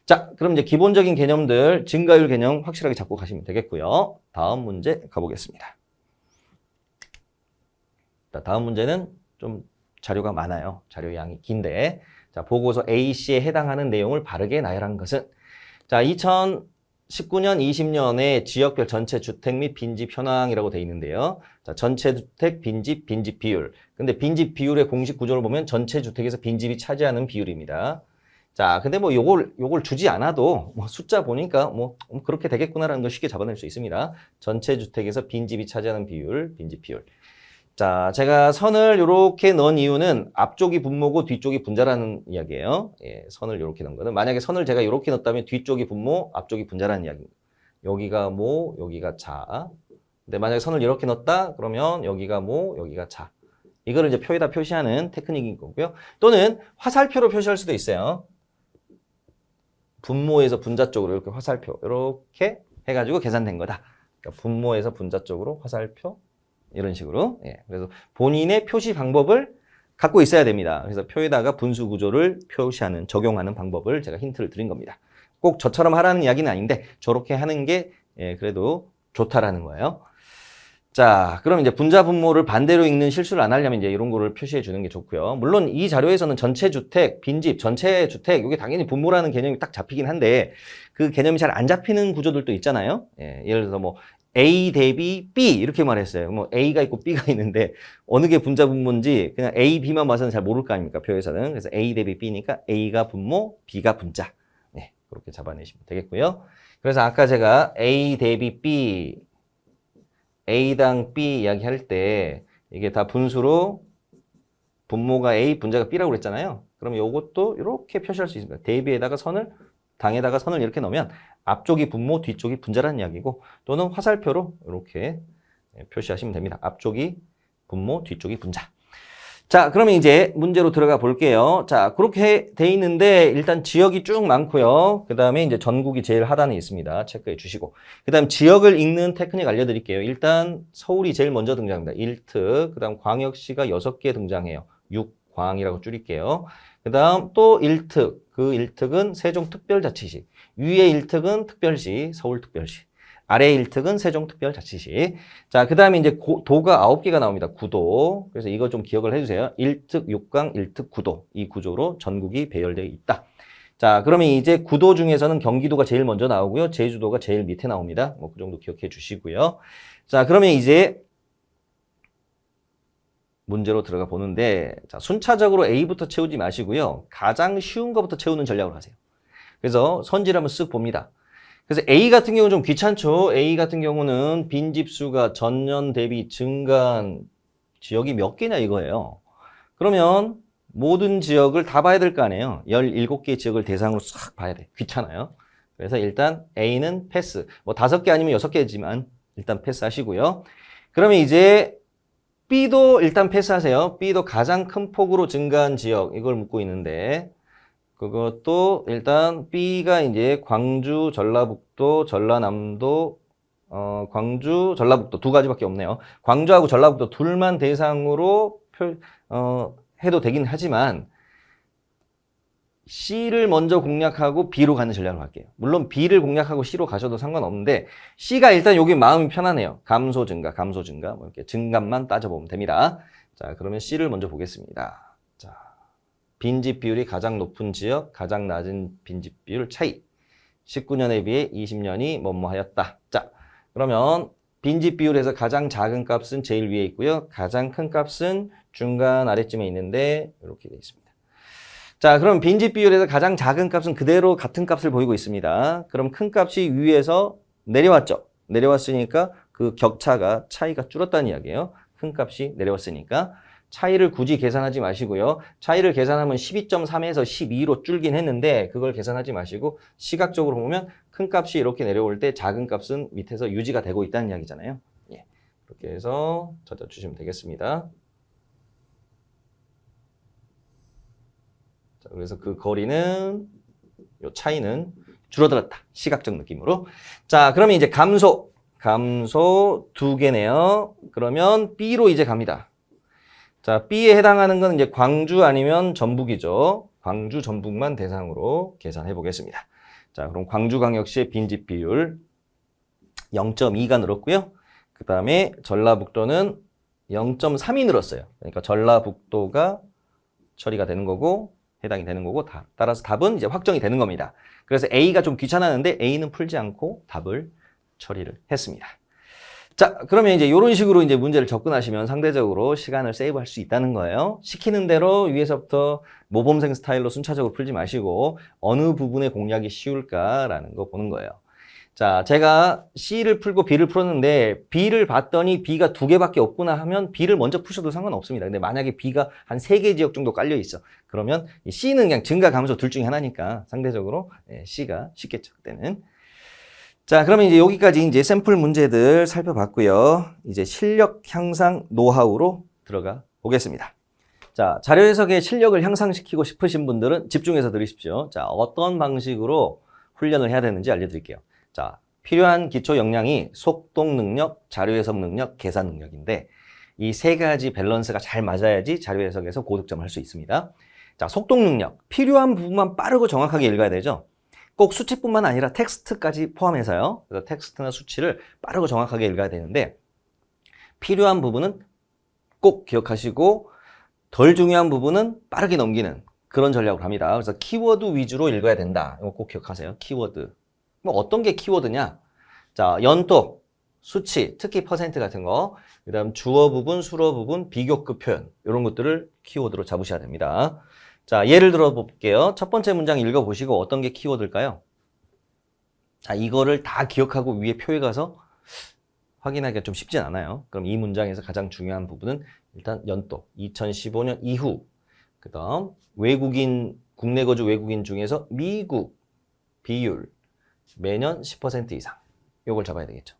자, 그럼 이제 기본적인 개념들, 증가율 개념 확실하게 잡고 가시면 되겠고요. 다음 문제 가보겠습니다. 자, 다음 문제는 좀 자료가 많아요. 자료 양이 긴데. 자, 보고서 A씨에 해당하는 내용을 바르게 나열한 것은 자, 2019년, 20년에 지역별 전체 주택 및 빈집 현황이라고 되어 있는데요. 자, 전체 주택, 빈집 비율. 근데 빈집 비율의 공식 구조를 보면 전체 주택에서 빈집이 차지하는 비율입니다. 자, 근데 뭐 요걸 주지 않아도 뭐 숫자 보니까 뭐 그렇게 되겠구나라는 걸 쉽게 잡아낼 수 있습니다. 전체 주택에서 빈집이 차지하는 비율, 빈집 비율. 자, 제가 선을 이렇게 넣은 이유는 앞쪽이 분모고 뒤쪽이 분자라는 이야기예요. 예, 선을 이렇게 넣은 거는 만약에 선을 제가 이렇게 넣었다면 뒤쪽이 분모, 앞쪽이 분자라는 이야기입니다. 여기가 모, 여기가 자. 근데 만약에 선을 이렇게 넣었다 그러면 여기가 모, 여기가 자. 이거를 이제 표에다 표시하는 테크닉인 거고요. 또는 화살표로 표시할 수도 있어요. 분모에서 분자 쪽으로 이렇게 화살표 이렇게 해가지고 계산된 거다. 그러니까 분모에서 분자 쪽으로 화살표 이런 식으로. 예, 그래서 본인의 표시 방법을 갖고 있어야 됩니다. 그래서 표에다가 분수 구조를 표시하는, 적용하는 방법을 제가 힌트를 드린 겁니다. 꼭 저처럼 하라는 이야기는 아닌데 저렇게 하는 게 그래도 좋다라는 거예요. 자, 그럼 이제 분자 분모를 반대로 읽는 실수를 안 하려면 이제 이런 거를 표시해 주는 게 좋고요. 물론 이 자료에서는 전체 주택, 빈집, 전체 주택, 이게 당연히 분모라는 개념이 딱 잡히긴 한데 그 개념이 잘 안 잡히는 구조들도 있잖아요. 예, 예를 들어서 뭐 A 대비 B 이렇게 말했어요. 뭐 A가 있고 B가 있는데 어느 게 분자 분모인지 그냥 A, B만 봐서는 잘 모를 거 아닙니까? 표에서는. 그래서 A 대비 B니까 A가 분모, B가 분자. 네, 그렇게 잡아내시면 되겠고요. 그래서 아까 제가 A 대비 B, A당 B 이야기할 때 이게 다 분수로 분모가 A, 분자가 B라고 그랬잖아요. 그럼 이것도 이렇게 표시할 수 있습니다. 대비에다가 선을, 당에다가 선을 이렇게 넣으면 앞쪽이 분모, 뒤쪽이 분자라는 이야기고 또는 화살표로 이렇게 표시하시면 됩니다. 앞쪽이 분모, 뒤쪽이 분자. 자, 그러면 이제 문제로 들어가 볼게요. 자, 그렇게 돼 있는데 일단 지역이 쭉 많고요. 그 다음에 이제 전국이 제일 하단에 있습니다. 체크해 주시고. 그 다음 지역을 읽는 테크닉 알려드릴게요. 일단 서울이 제일 먼저 등장합니다. 1특. 그 다음 광역시가 6개 등장해요. 6광이라고 줄일게요. 그 다음 또 1특. 그 1특은 세종특별자치시. 위에 1특은 특별시, 서울특별시. 아래 1특은 세종특별자치시. 자, 그 다음에 이제 도가 9개가 나옵니다. 구도. 그래서 이거 좀 기억을 해주세요. 1특 6강, 1특 구도. 이 구조로 전국이 배열되어 있다. 자, 그러면 이제 구도 중에서는 경기도가 제일 먼저 나오고요. 제주도가 제일 밑에 나옵니다. 뭐 그 정도 기억해 주시고요. 자, 그러면 이제 문제로 들어가 보는데, 자, 순차적으로 A부터 채우지 마시고요. 가장 쉬운 것부터 채우는 전략으로 하세요. 그래서 선지를 한번 쓱 봅니다. 그래서 A 같은 경우는 좀 귀찮죠. A 같은 경우는 빈집수가 전년 대비 증가한 지역이 몇 개냐 이거예요. 그러면 모든 지역을 다 봐야 될 거 아니에요. 17개 지역을 대상으로 싹 봐야 돼. 귀찮아요. 그래서 일단 A는 패스. 뭐 5개 아니면 6개지만 일단 패스하시고요. 그러면 이제 B도 일단 패스하세요. B도 가장 큰 폭으로 증가한 지역 이걸 묻고 있는데 그것도 일단 B가 이제 광주, 전라북도, 전라남도, 광주, 전라북도 두 가지밖에 없네요. 광주하고 전라북도 둘만 대상으로 해도 되긴 하지만 C를 먼저 공략하고 B로 가는 전략으로 할게요. 물론 B를 공략하고 C로 가셔도 상관없는데 C가 일단 여기 마음이 편하네요. 감소 증가, 감소 증가 뭐 이렇게 증감만 따져보면 됩니다. 자, 그러면 C를 먼저 보겠습니다. 자. 빈집 비율이 가장 높은 지역, 가장 낮은 빈집 비율 차이. 19년에 비해 20년이 뭐뭐하였다. 자, 그러면 빈집 비율에서 가장 작은 값은 제일 위에 있고요. 가장 큰 값은 중간 아래쯤에 있는데 이렇게 되어 있습니다. 자, 그럼 빈집 비율에서 가장 작은 값은 그대로 같은 값을 보이고 있습니다. 그럼 큰 값이 위에서 내려왔죠. 내려왔으니까 그 격차가 차이가 줄었다는 이야기예요. 큰 값이 내려왔으니까. 차이를 굳이 계산하지 마시고요. 차이를 계산하면 12.3에서 12로 줄긴 했는데 그걸 계산하지 마시고 시각적으로 보면 큰 값이 이렇게 내려올 때 작은 값은 밑에서 유지가 되고 있다는 이야기잖아요. 예, 이렇게 해서 찾아주시면 되겠습니다. 자, 그래서 그 거리는 요 차이는 줄어들었다. 시각적 느낌으로. 자, 그러면 이제 감소 2개네요. 그러면 B로 이제 갑니다. 자, B에 해당하는 건 이제 광주 아니면 전북이죠. 광주, 전북만 대상으로 계산해 보겠습니다. 자, 그럼 광주광역시의 빈집 비율 0.2가 늘었고요. 그 다음에 전라북도는 0.3이 늘었어요. 그러니까 전라북도가 처리가 되는 거고 해당이 되는 거고 따라서 답은 이제 확정이 되는 겁니다. 그래서 A가 좀 귀찮았는데 A는 풀지 않고 답을 처리를 했습니다. 자, 그러면 이제 이런 식으로 이제 문제를 접근하시면 상대적으로 시간을 세이브할 수 있다는 거예요. 시키는 대로 위에서부터 모범생 스타일로 순차적으로 풀지 마시고 어느 부분의 공략이 쉬울까라는 거 보는 거예요. 자, 제가 C를 풀고 B를 풀었는데 B를 봤더니 B가 2개밖에 없구나 하면 B를 먼저 푸셔도 상관없습니다. 근데 만약에 B가 한 3개 지역 정도 깔려 있어. 그러면 C는 그냥 증가, 감소 둘 중에 하나니까 상대적으로 C가 쉽겠죠, 그때는. 자, 그러면 이제 여기까지 이제 샘플 문제들 살펴봤고요. 이제 실력 향상 노하우로 들어가 보겠습니다. 자, 자료 해석의 실력을 향상시키고 싶으신 분들은 집중해서 들으십시오. 자, 어떤 방식으로 훈련을 해야 되는지 알려드릴게요. 자, 필요한 기초 역량이 속독 능력, 자료 해석 능력, 계산 능력인데 이 세 가지 밸런스가 잘 맞아야지 자료 해석에서 고득점을 할 수 있습니다. 자, 속독 능력. 필요한 부분만 빠르고 정확하게 읽어야 되죠. 꼭 수치뿐만 아니라 텍스트까지 포함해서요. 그래서 텍스트나 수치를 빠르고 정확하게 읽어야 되는데 필요한 부분은 꼭 기억하시고 덜 중요한 부분은 빠르게 넘기는 그런 전략으로 합니다. 그래서 키워드 위주로 읽어야 된다. 이거 꼭 기억하세요. 키워드. 뭐 어떤 게 키워드냐? 자, 연도. 수치, 특히 퍼센트 같은 거, 그 다음 주어 부분, 수어 부분, 비교급 표현 이런 것들을 키워드로 잡으셔야 됩니다. 자, 예를 들어 볼게요. 첫 번째 문장 읽어보시고 어떤 게 키워드일까요? 자, 이거를 다 기억하고 위에 표에 가서 확인하기가 좀 쉽진 않아요. 그럼 이 문장에서 가장 중요한 부분은 일단 연도, 2015년 이후, 그 다음 외국인, 국내 거주 외국인 중에서 미국 비율 매년 10% 이상 요걸 잡아야 되겠죠.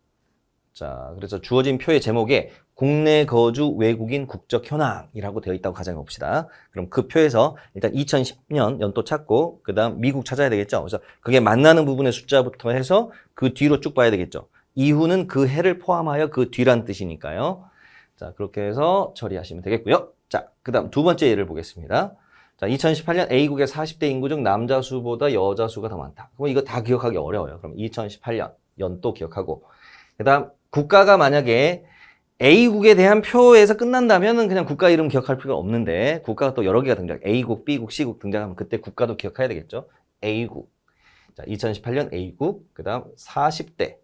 자, 그래서 주어진 표의 제목에 국내 거주 외국인 국적 현황이라고 되어 있다고 가정해 봅시다. 그럼 그 표에서 일단 2010년 연도 찾고 그 다음 미국 찾아야 되겠죠. 그래서 그게 만나는 부분의 숫자부터 해서 그 뒤로 쭉 봐야 되겠죠. 이후는 그 해를 포함하여 그 뒤란 뜻이니까요. 자, 그렇게 해서 처리하시면 되겠고요. 자, 그 다음 두 번째 예를 보겠습니다. 자, 2018년 A국의 40대 인구 중 남자 수보다 여자 수가 더 많다. 그럼 이거 다 기억하기 어려워요. 그럼 2018년 연도 기억하고 그 다음 국가가 만약에 A국에 대한 표에서 끝난다면 그냥 국가 이름 기억할 필요가 없는데 국가가 또 여러 개가 등장. A국, B국, C국 등장하면 그때 국가도 기억해야 되겠죠. A국. 자, 2018년 A국. 그 다음 40대.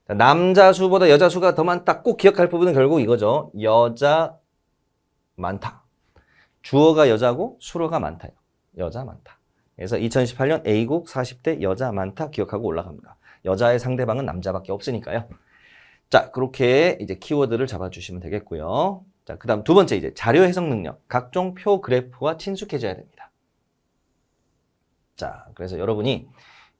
남자 수보다 여자 수가 더 많다. 꼭 기억할 부분은 결국 이거죠. 여자 많다. 주어가 여자고 수어가 많다요. 여자 많다. 그래서 2018년 A국 40대 여자 많다 기억하고 올라갑니다. 여자의 상대방은 남자밖에 없으니까요. 자, 그렇게 이제 키워드를 잡아주시면 되겠고요. 자, 그 다음 두 번째 이제 자료 해석 능력. 각종 표 그래프와 친숙해져야 됩니다. 자, 그래서 여러분이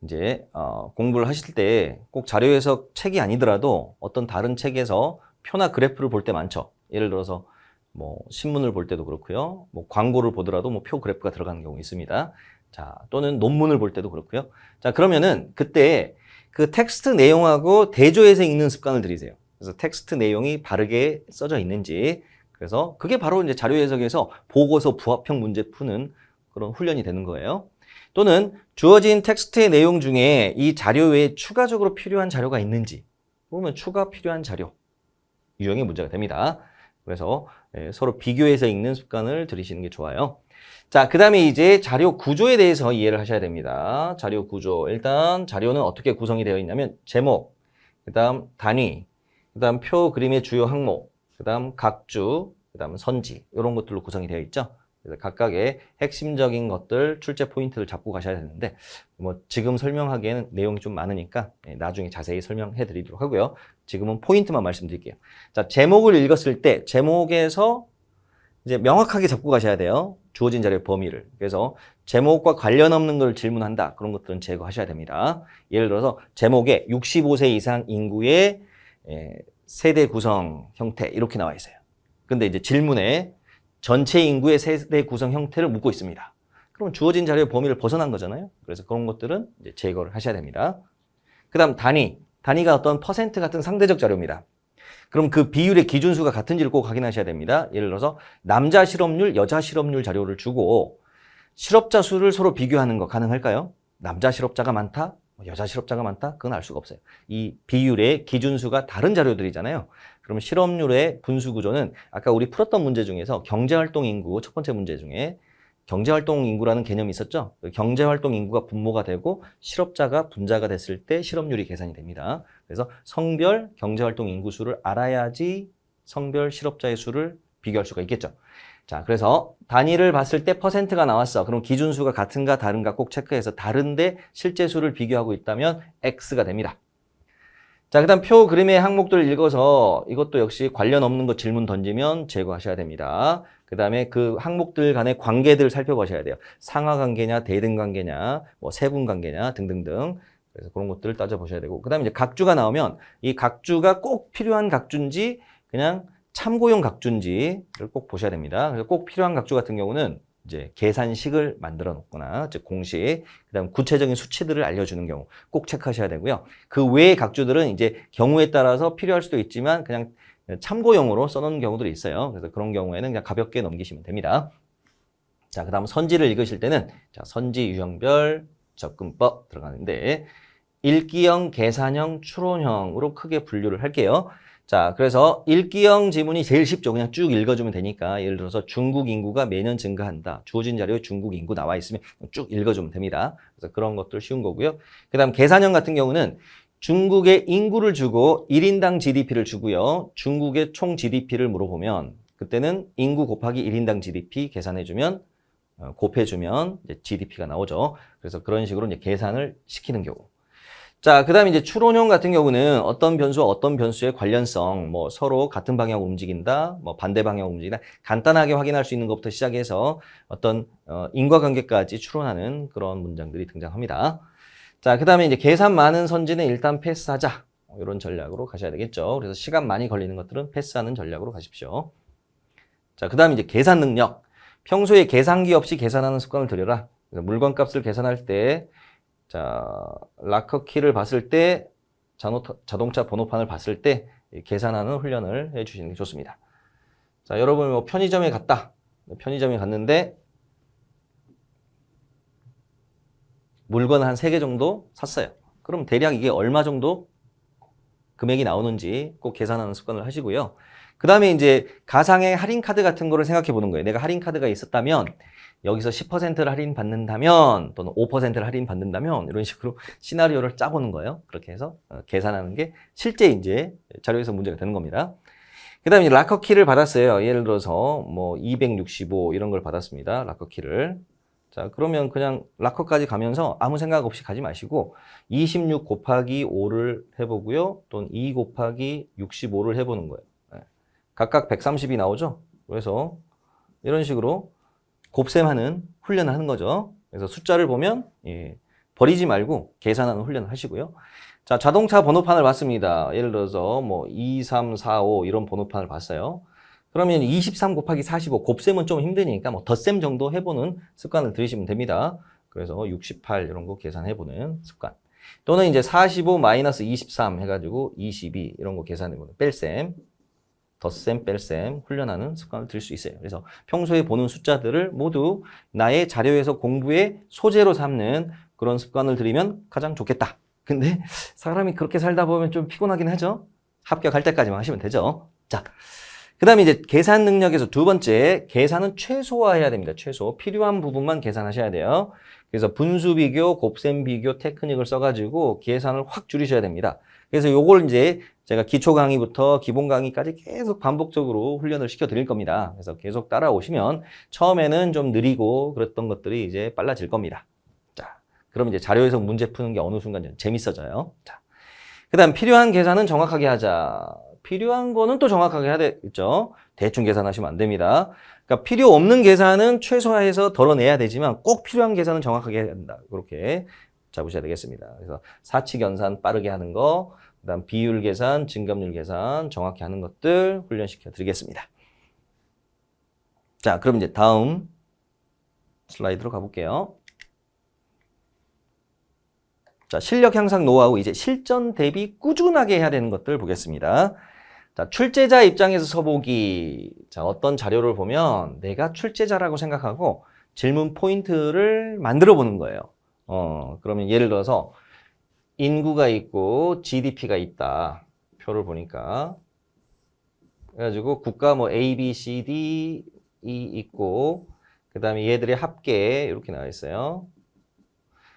이제 공부를 하실 때 꼭 자료 해석 책이 아니더라도 어떤 다른 책에서 표나 그래프를 볼 때 많죠. 예를 들어서 뭐 신문을 볼 때도 그렇고요. 뭐 광고를 보더라도 뭐 표 그래프가 들어가는 경우 있습니다. 자, 또는 논문을 볼 때도 그렇고요. 자, 그러면은 그때 그 텍스트 내용하고 대조해서 읽는 습관을 들이세요. 그래서 텍스트 내용이 바르게 써져 있는지, 그래서 그게 바로 이제 자료 해석에서 보고서 부합형 문제 푸는 그런 훈련이 되는 거예요. 또는 주어진 텍스트의 내용 중에 이 자료 외에 추가적으로 필요한 자료가 있는지 보면 추가 필요한 자료 유형의 문제가 됩니다. 그래서 서로 비교해서 읽는 습관을 들이시는 게 좋아요. 자, 그 다음에 이제 자료 구조에 대해서 이해를 하셔야 됩니다. 자료 구조. 일단 자료는 어떻게 구성이 되어 있냐면 제목, 그 다음 단위, 그 다음 표 그림의 주요 항목, 그 다음 각주, 그 다음 선지 이런 것들로 구성이 되어 있죠. 그래서 각각의 핵심적인 것들, 출제 포인트를 잡고 가셔야 되는데 뭐 지금 설명하기에는 내용이 좀 많으니까 나중에 자세히 설명해 드리도록 하고요. 지금은 포인트만 말씀드릴게요. 자, 제목을 읽었을 때 제목에서 이제 명확하게 잡고 가셔야 돼요. 주어진 자료의 범위를. 그래서 제목과 관련 없는 걸 질문한다. 그런 것들은 제거하셔야 됩니다. 예를 들어서 제목에 65세 이상 인구의 세대 구성 형태 이렇게 나와 있어요. 근데 이제 질문에 전체 인구의 세대 구성 형태를 묻고 있습니다. 그럼 주어진 자료의 범위를 벗어난 거잖아요. 그래서 그런 것들은 이제 제거를 하셔야 됩니다. 그 다음 단위. 단위가 어떤 퍼센트 같은 상대적 자료입니다. 그럼 그 비율의 기준수가 같은지를 꼭 확인하셔야 됩니다. 예를 들어서 남자 실업률, 여자 실업률 자료를 주고 실업자 수를 서로 비교하는 거 가능할까요? 남자 실업자가 많다? 여자 실업자가 많다? 그건 알 수가 없어요. 이 비율의 기준수가 다른 자료들이잖아요. 그러면 실업률의 분수 구조는 아까 우리 풀었던 문제 중에서 경제활동 인구 첫 번째 문제 중에 경제활동 인구라는 개념이 있었죠. 경제활동 인구가 분모가 되고 실업자가 분자가 됐을 때 실업률이 계산이 됩니다. 그래서 성별 경제활동 인구 수를 알아야지 성별 실업자의 수를 비교할 수가 있겠죠. 자, 그래서 단위를 봤을 때 퍼센트가 나왔어. 그럼 기준수가 같은가 다른가 꼭 체크해서 다른데 실제 수를 비교하고 있다면 X가 됩니다. 자, 그 다음 표 그림의 항목들을 읽어서 이것도 역시 관련 없는 거 질문 던지면 제거하셔야 됩니다. 그 다음에 그 항목들 간의 관계들 살펴보셔야 돼요. 상하관계냐, 대등관계냐, 뭐 세분관계냐 등등등. 그래서 그런 것들을 따져보셔야 되고. 그 다음에 이제 각주가 나오면 이 각주가 꼭 필요한 각주인지 그냥 참고용 각주인지를 꼭 보셔야 됩니다. 그래서 꼭 필요한 각주 같은 경우는 이제 계산식을 만들어 놓거나 즉 공식, 그다음 구체적인 수치들을 알려주는 경우 꼭 체크하셔야 되고요. 그 외의 각주들은 이제 경우에 따라서 필요할 수도 있지만 그냥 참고용으로 써놓는 경우들이 있어요. 그래서 그런 경우에는 그냥 가볍게 넘기시면 됩니다. 자, 그다음 선지를 읽으실 때는 자, 선지 유형별 접근법 들어가는데 읽기형, 계산형, 추론형으로 크게 분류를 할게요. 자, 그래서 읽기형 지문이 제일 쉽죠. 그냥 쭉 읽어주면 되니까. 예를 들어서 중국 인구가 매년 증가한다. 주어진 자료에 중국 인구 나와 있으면 쭉 읽어주면 됩니다. 그래서 그런 것들 쉬운 거고요. 그 다음 계산형 같은 경우는 중국의 인구를 주고 1인당 GDP를 주고요. 중국의 총 GDP를 물어보면 그때는 인구 곱하기 1인당 GDP 계산해주면 곱해주면 이제 GDP가 나오죠. 그래서 그런 식으로 이제 계산을 시키는 경우. 자, 그 다음에 이제 추론형 같은 경우는 어떤 변수와 어떤 변수의 관련성, 뭐 서로 같은 방향으로 움직인다, 뭐 반대 방향으로 움직인다, 간단하게 확인할 수 있는 것부터 시작해서 어떤 인과관계까지 추론하는 그런 문장들이 등장합니다. 자, 그 다음에 이제 계산 많은 선지는 일단 패스하자. 이런 전략으로 가셔야 되겠죠. 그래서 시간 많이 걸리는 것들은 패스하는 전략으로 가십시오. 자, 그 다음에 이제 계산 능력. 평소에 계산기 없이 계산하는 습관을 들여라. 그래서 물건값을 계산할 때 자, 락커키를 봤을 때, 자동차 번호판을 봤을 때 계산하는 훈련을 해주시는 게 좋습니다. 자, 여러분 뭐 편의점에 갔다. 편의점에 갔는데 물건을 한 3개 정도 샀어요. 그럼 대략 이게 얼마 정도 금액이 나오는지 꼭 계산하는 습관을 하시고요. 그 다음에 이제 가상의 할인 카드 같은 거를 생각해 보는 거예요. 내가 할인 카드가 있었다면 여기서 10%를 할인 받는다면 또는 5%를 할인 받는다면 이런 식으로 시나리오를 짜보는 거예요. 그렇게 해서 계산하는 게 실제 이제 자료에서 문제가 되는 겁니다. 그 다음에 락커키를 받았어요. 예를 들어서 뭐 265 이런 걸 받았습니다. 락커키를. 자, 그러면 그냥 락커까지 가면서 아무 생각 없이 가지 마시고 26 곱하기 5를 해보고요. 또는 2 곱하기 65를 해보는 거예요. 각각 130이 나오죠. 그래서 이런 식으로 곱셈하는 훈련을 하는 거죠. 그래서 숫자를 보면 버리지 말고 계산하는 훈련을 하시고요. 자, 자동차 번호판을 봤습니다. 예를 들어서 뭐 2345 이런 번호판을 봤어요. 그러면 23 곱하기 45 곱셈은 좀 힘드니까 뭐 덧셈 정도 해보는 습관을 들이시면 됩니다. 그래서 68 이런 거 계산해보는 습관. 또는 이제 45 마이너스 23 해가지고 22 이런 거 계산해보는 뺄셈. 덧셈, 뺄셈 훈련하는 습관을 들일 수 있어요. 그래서 평소에 보는 숫자들을 모두 나의 자료에서 공부의 소재로 삼는 그런 습관을 들이면 가장 좋겠다. 근데 사람이 그렇게 살다 보면 좀 피곤하긴 하죠. 합격할 때까지만 하시면 되죠. 자, 그 다음에 이제 계산 능력에서 두 번째, 계산은 최소화해야 됩니다. 최소. 필요한 부분만 계산하셔야 돼요. 그래서 분수 비교, 곱셈 비교 테크닉을 써가지고 계산을 확 줄이셔야 됩니다. 그래서 요걸 이제 제가 기초 강의부터 기본 강의까지 계속 반복적으로 훈련을 시켜 드릴 겁니다. 그래서 계속 따라오시면 처음에는 좀 느리고 그랬던 것들이 이제 빨라질 겁니다. 자, 그럼 이제 자료에서 문제 푸는 게 어느 순간 재밌어져요. 자, 그 다음 필요한 계산은 정확하게 하자. 필요한 거는 또 정확하게 해야 되겠죠. 대충 계산하시면 안 됩니다. 그러니까 필요 없는 계산은 최소화해서 덜어내야 되지만 꼭 필요한 계산은 정확하게 해야 된다. 그렇게 잡으셔야 되겠습니다. 그래서 사치 연산 빠르게 하는 거, 그다음 비율 계산, 증감률 계산 정확히 하는 것들 훈련시켜 드리겠습니다. 자, 그럼 이제 다음 슬라이드로 가볼게요. 자, 실력 향상 노하우 이제 실전 대비 꾸준하게 해야 되는 것들 보겠습니다. 자, 출제자 입장에서 서보기. 자, 어떤 자료를 보면 내가 출제자라고 생각하고 질문 포인트를 만들어 보는 거예요. 그러면 예를 들어서 인구가 있고 GDP가 있다. 표를 보니까. 그래가지고 국가 뭐 A, B, C, D, E 있고 그 다음에 얘들의 합계 이렇게 나와 있어요.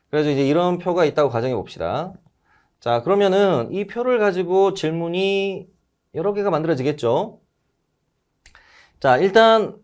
그래서 이제 이런 표가 있다고 가정해 봅시다. 자, 그러면은 이 표를 가지고 질문이 여러 개가 만들어지겠죠. 자, 일단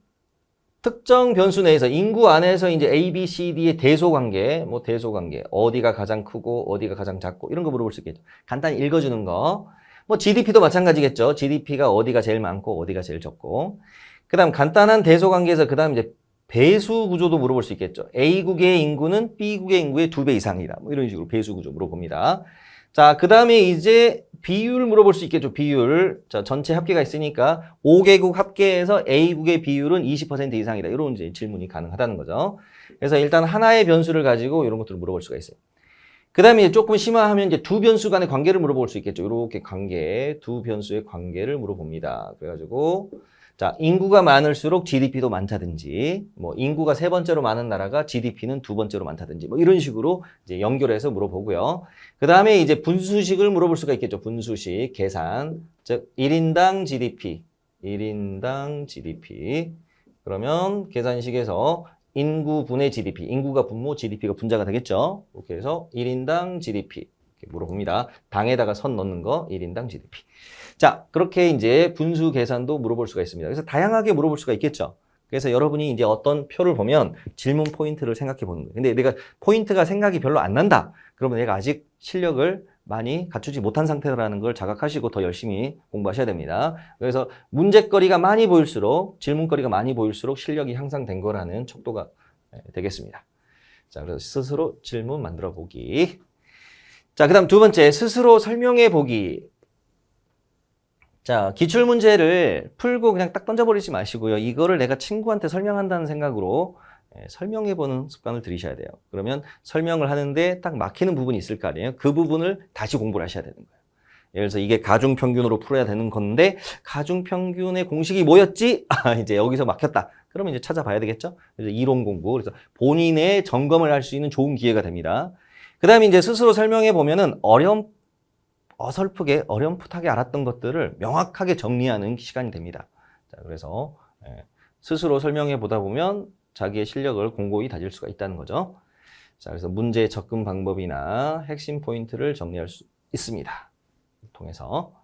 특정 변수 내에서 인구 안에서 이제 A, B, C, D의 대소관계, 뭐 대소관계, 어디가 가장 크고 어디가 가장 작고 이런 거 물어볼 수 있겠죠. 간단히 읽어주는 거. 뭐 GDP도 마찬가지겠죠. GDP가 어디가 제일 많고 어디가 제일 적고. 그다음 간단한 대소관계에서 그다음 이제 배수 구조도 물어볼 수 있겠죠. A국의 인구는 B국의 인구의 2배 이상이다. 뭐 이런 식으로 배수 구조 물어봅니다. 자, 그 다음에 이제 비율 물어볼 수 있겠죠. 비율. 자, 전체 합계가 있으니까 5개국 합계에서 A국의 비율은 20% 이상이다. 이런 이제 질문이 가능하다는 거죠. 그래서 일단 하나의 변수를 가지고 이런 것들을 물어볼 수가 있어요. 그 다음에 조금 심화하면 이제 두 변수 간의 관계를 물어볼 수 있겠죠. 이렇게 관계, 두 변수의 관계를 물어봅니다. 그래가지고 자, 인구가 많을수록 GDP도 많다든지, 뭐, 인구가 세 번째로 많은 나라가 GDP는 두 번째로 많다든지, 뭐, 이런 식으로 이제 연결해서 물어보고요. 그 다음에 이제 분수식을 물어볼 수가 있겠죠. 분수식, 계산. 즉, 1인당 GDP. 1인당 GDP. 그러면 계산식에서 인구분의 GDP. 인구가 분모, GDP가 분자가 되겠죠. 이렇게 해서 1인당 GDP. 이렇게 물어봅니다. 당에다가 선 넣는 거 1인당 GDP. 자, 그렇게 이제 분수 계산도 물어볼 수가 있습니다. 그래서 다양하게 물어볼 수가 있겠죠. 그래서 여러분이 이제 어떤 표를 보면 질문 포인트를 생각해 보는 거예요. 근데 내가 포인트가 생각이 별로 안 난다. 그러면 내가 아직 실력을 많이 갖추지 못한 상태라는 걸 자각하시고 더 열심히 공부하셔야 됩니다. 그래서 문제거리가 많이 보일수록, 질문거리가 많이 보일수록 실력이 향상된 거라는 척도가 되겠습니다. 자, 그래서 스스로 질문 만들어 보기. 자, 그 다음 두 번째, 스스로 설명해 보기. 자, 기출문제를 풀고 그냥 딱 던져버리지 마시고요. 이거를 내가 친구한테 설명한다는 생각으로 설명해보는 습관을 들이셔야 돼요. 그러면 설명을 하는데 딱 막히는 부분이 있을 거 아니에요. 그 부분을 다시 공부를 하셔야 되는 거예요. 예를 들어서 이게 가중평균으로 풀어야 되는 건데 가중평균의 공식이 뭐였지? 아, 이제 여기서 막혔다. 그러면 이제 찾아봐야 되겠죠? 그래서 이론 공부, 그래서 본인의 점검을 할 수 있는 좋은 기회가 됩니다. 그 다음에 이제 스스로 설명해보면은 어설프게 어렴풋하게 알았던 것들을 명확하게 정리하는 시간이 됩니다. 자, 그래서 스스로 설명해 보다 보면 자기의 실력을 공고히 다질 수가 있다는 거죠. 자, 그래서 문제 접근 방법이나 핵심 포인트를 정리할 수 있습니다. 통해서.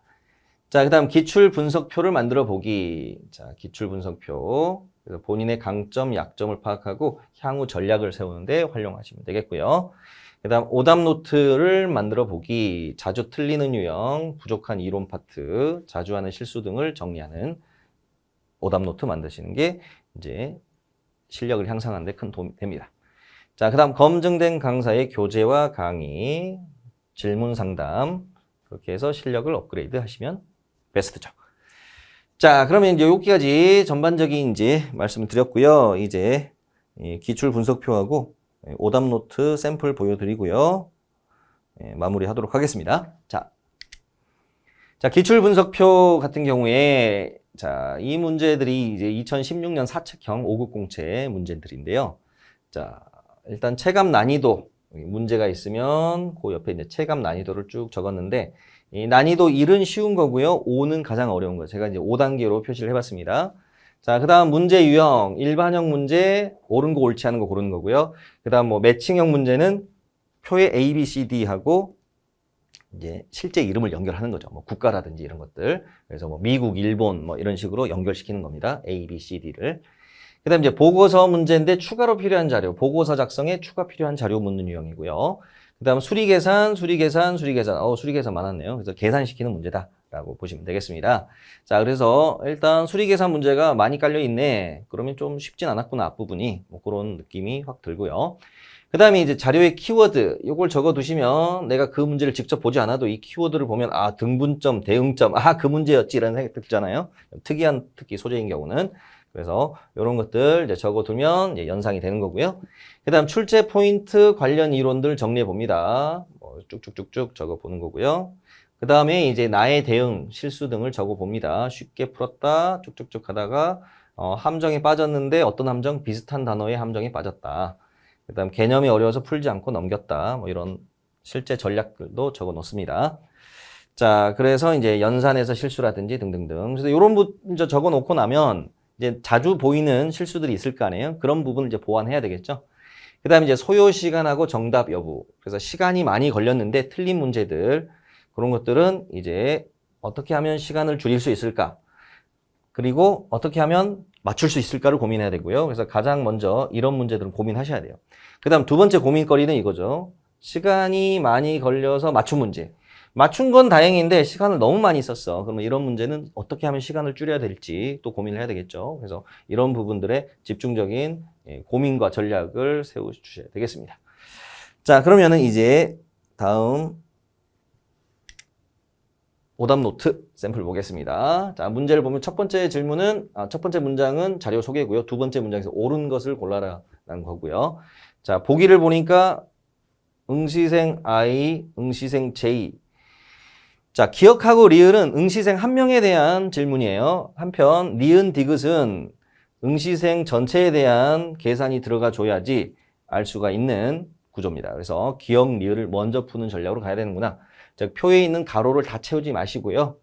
자, 그 다음 기출 분석표를 만들어 보기. 자, 기출 분석표. 그래서 본인의 강점, 약점을 파악하고 향후 전략을 세우는데 활용하시면 되겠고요. 그 다음 오답 노트를 만들어 보기, 자주 틀리는 유형, 부족한 이론 파트, 자주 하는 실수 등을 정리하는 오답 노트 만드시는 게 이제 실력을 향상하는 데 큰 도움이 됩니다. 자, 그 다음 검증된 강사의 교재와 강의, 질문 상담, 그렇게 해서 실력을 업그레이드 하시면 베스트죠. 자, 그러면 이제 여기까지 전반적인 이제 말씀을 드렸고요. 이제 기출 분석표하고 오답 노트 샘플 보여드리고요. 마무리하도록 하겠습니다. 자, 기출 분석표 같은 경우에 자, 이 문제들이 이제 2016년 사책형 5급 공채 문제들인데요. 자, 일단 체감 난이도 문제가 있으면 그 옆에 이제 체감 난이도를 쭉 적었는데 이 난이도 1은 쉬운 거고요. 5는 가장 어려운 거예요. 제가 이제 5단계로 표시를 해봤습니다. 자, 그 다음 문제 유형, 일반형 문제, 옳은 거 옳지 않은 거 고르는 거고요. 그 다음 뭐 매칭형 문제는 표에 A, B, C, D 하고 이제 실제 이름을 연결하는 거죠. 뭐 국가라든지 이런 것들. 그래서 뭐 미국, 일본 뭐 이런 식으로 연결시키는 겁니다. A, B, C, D를. 그 다음 이제 보고서 문제인데 추가로 필요한 자료, 보고서 작성에 추가 필요한 자료 묻는 유형이고요. 그 다음 수리계산. 수리계산 많았네요. 그래서 계산시키는 문제다. 라고 보시면 되겠습니다. 자, 그래서 일단 수리계산 문제가 많이 깔려 있네. 그러면 좀 쉽진 않았구나, 앞부분이. 뭐 그런 느낌이 확 들고요. 그 다음에 이제 자료의 키워드, 요걸 적어 두시면 내가 그 문제를 직접 보지 않아도 이 키워드를 보면 아, 등분점, 대응점, 아, 그 문제였지 이런 생각이 들잖아요. 특이한 특히 소재인 경우는. 그래서 이런 것들 이제 적어두면 이제 연상이 되는 거고요. 그 다음 출제 포인트 관련 이론들 정리해 봅니다. 뭐 쭉쭉쭉쭉 적어 보는 거고요. 그 다음에 이제 나의 대응, 실수 등을 적어 봅니다. 쉽게 풀었다, 쭉쭉쭉 하다가 함정에 빠졌는데 어떤 함정? 비슷한 단어의 함정에 빠졌다. 그 다음 개념이 어려워서 풀지 않고 넘겼다. 뭐 이런 실제 전략들도 적어 놓습니다. 자, 그래서 이제 연산에서 실수라든지 등등등. 그래서 이런 문제 적어 놓고 나면 이제 자주 보이는 실수들이 있을 거 아니에요? 그런 부분을 이제 보완해야 되겠죠? 그 다음에 이제 소요 시간하고 정답 여부. 그래서 시간이 많이 걸렸는데 틀린 문제들. 그런 것들은 이제 어떻게 하면 시간을 줄일 수 있을까? 그리고 어떻게 하면 맞출 수 있을까를 고민해야 되고요. 그래서 가장 먼저 이런 문제들은 고민하셔야 돼요. 그 다음 두 번째 고민거리는 이거죠. 시간이 많이 걸려서 맞춘 문제. 맞춘 건 다행인데 시간을 너무 많이 썼어. 그러면 이런 문제는 어떻게 하면 시간을 줄여야 될지 또 고민을 해야 되겠죠. 그래서 이런 부분들에 집중적인 고민과 전략을 세워주셔야 되겠습니다. 자, 그러면은 이제 다음 오답 노트 샘플 보겠습니다. 자, 문제를 보면 첫 번째 질문은, 첫 번째 문장은 자료 소개고요. 두 번째 문장에서 옳은 것을 골라라라는 거고요. 자, 보기를 보니까 응시생 I, 응시생 J. 자, 기억하고 리을은 응시생 한 명에 대한 질문이에요. 한편 니은 디귿은 응시생 전체에 대한 계산이 들어가 줘야지 알 수가 있는 구조입니다. 그래서 기억 리을을 먼저 푸는 전략으로 가야 되는구나. 즉 표에 있는 가로를 다 채우지 마시고요.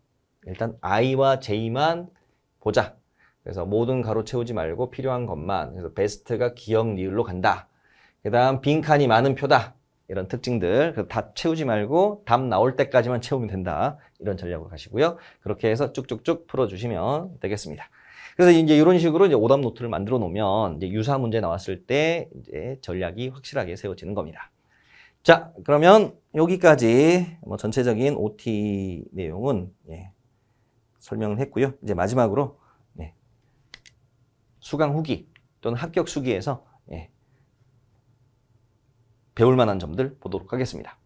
일단 I와 J만 보자. 그래서 모든 가로 채우지 말고 필요한 것만. 그래서 베스트가 기억 리을로 간다. 그 다음 빈칸이 많은 표다. 이런 특징들 다 채우지 말고 답 나올 때까지만 채우면 된다. 이런 전략으로 가시고요. 그렇게 해서 쭉쭉쭉 풀어주시면 되겠습니다. 그래서 이제 이런 식으로 이제 오답 노트를 만들어 놓으면 이제 유사 문제 나왔을 때 이제 전략이 확실하게 세워지는 겁니다. 자, 그러면 여기까지 뭐 전체적인 OT 내용은 설명을 했고요. 이제 마지막으로 수강 후기 또는 합격 수기에서 배울 만한 점들 보도록 하겠습니다.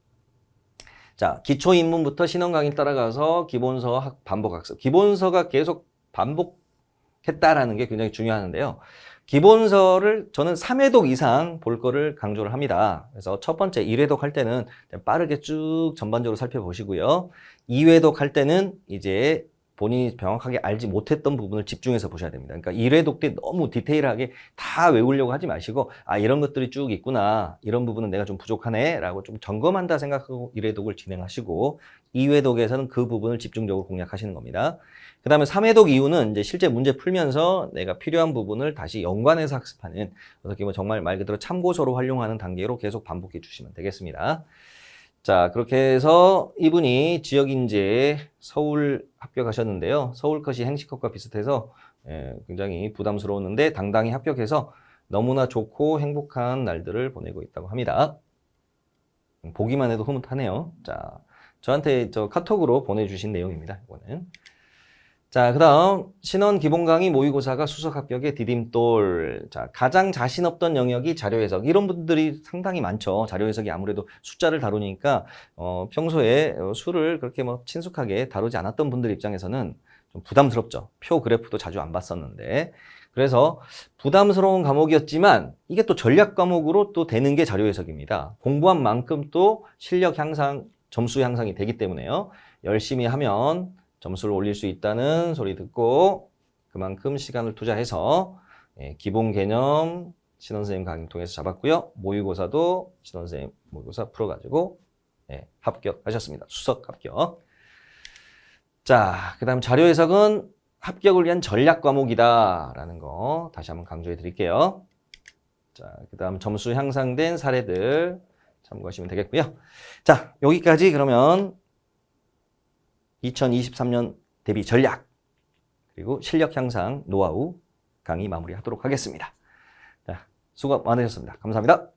자, 기초 입문부터 신원 강의 따라가서 기본서 반복학습. 기본서가 계속 반복했다라는 게 굉장히 중요한데요. 기본서를 저는 3회독 이상 볼 거를 강조를 합니다. 그래서 첫 번째 1회독 할 때는 빠르게 쭉 전반적으로 살펴보시고요. 2회독 할 때는 이제 본인이 명확하게 알지 못했던 부분을 집중해서 보셔야 됩니다. 그러니까 1회독 때 너무 디테일하게 다 외우려고 하지 마시고 아, 이런 것들이 쭉 있구나. 이런 부분은 내가 좀 부족하네 라고 좀 점검한다 생각하고 1회독을 진행하시고 2회독에서는 그 부분을 집중적으로 공략하시는 겁니다. 그 다음에 3회독 이후는 이제 실제 문제 풀면서 내가 필요한 부분을 다시 연관해서 학습하는 어떻게 보면 정말 말 그대로 참고서로 활용하는 단계로 계속 반복해 주시면 되겠습니다. 자, 그렇게 해서 이분이 지역인재 서울 합격하셨는데요. 서울컷이 행시컷과 비슷해서 굉장히 부담스러웠는데 당당히 합격해서 너무나 좋고 행복한 날들을 보내고 있다고 합니다. 보기만 해도 흐뭇하네요. 자, 저한테 카톡으로 보내주신 내용입니다. 이거는. 자, 그 다음 신원 기본 강의 모의고사가 수석 합격의 디딤돌. 자, 가장 자신 없던 영역이 자료 해석. 이런 분들이 상당히 많죠. 자료 해석이 아무래도 숫자를 다루니까 평소에 수를 그렇게 뭐 친숙하게 다루지 않았던 분들 입장에서는 좀 부담스럽죠. 표 그래프도 자주 안 봤었는데. 그래서 부담스러운 과목이었지만 이게 또 전략 과목으로 또 되는 게 자료 해석입니다. 공부한 만큼 또 실력 향상, 점수 향상이 되기 때문에요. 열심히 하면 점수를 올릴 수 있다는 소리 듣고 그만큼 시간을 투자해서 기본 개념 신원선생님 강의 통해서 잡았고요. 모의고사도 신원선생님 모의고사 풀어가지고 합격하셨습니다. 수석 합격. 자, 그 다음 자료 해석은 합격을 위한 전략 과목이다라는 거 다시 한번 강조해 드릴게요. 자, 그 다음 점수 향상된 사례들 참고하시면 되겠고요. 자, 여기까지 그러면 2023년 대비 전략 그리고 실력 향상 노하우 강의 마무리하도록 하겠습니다. 자, 수고 많으셨습니다. 감사합니다.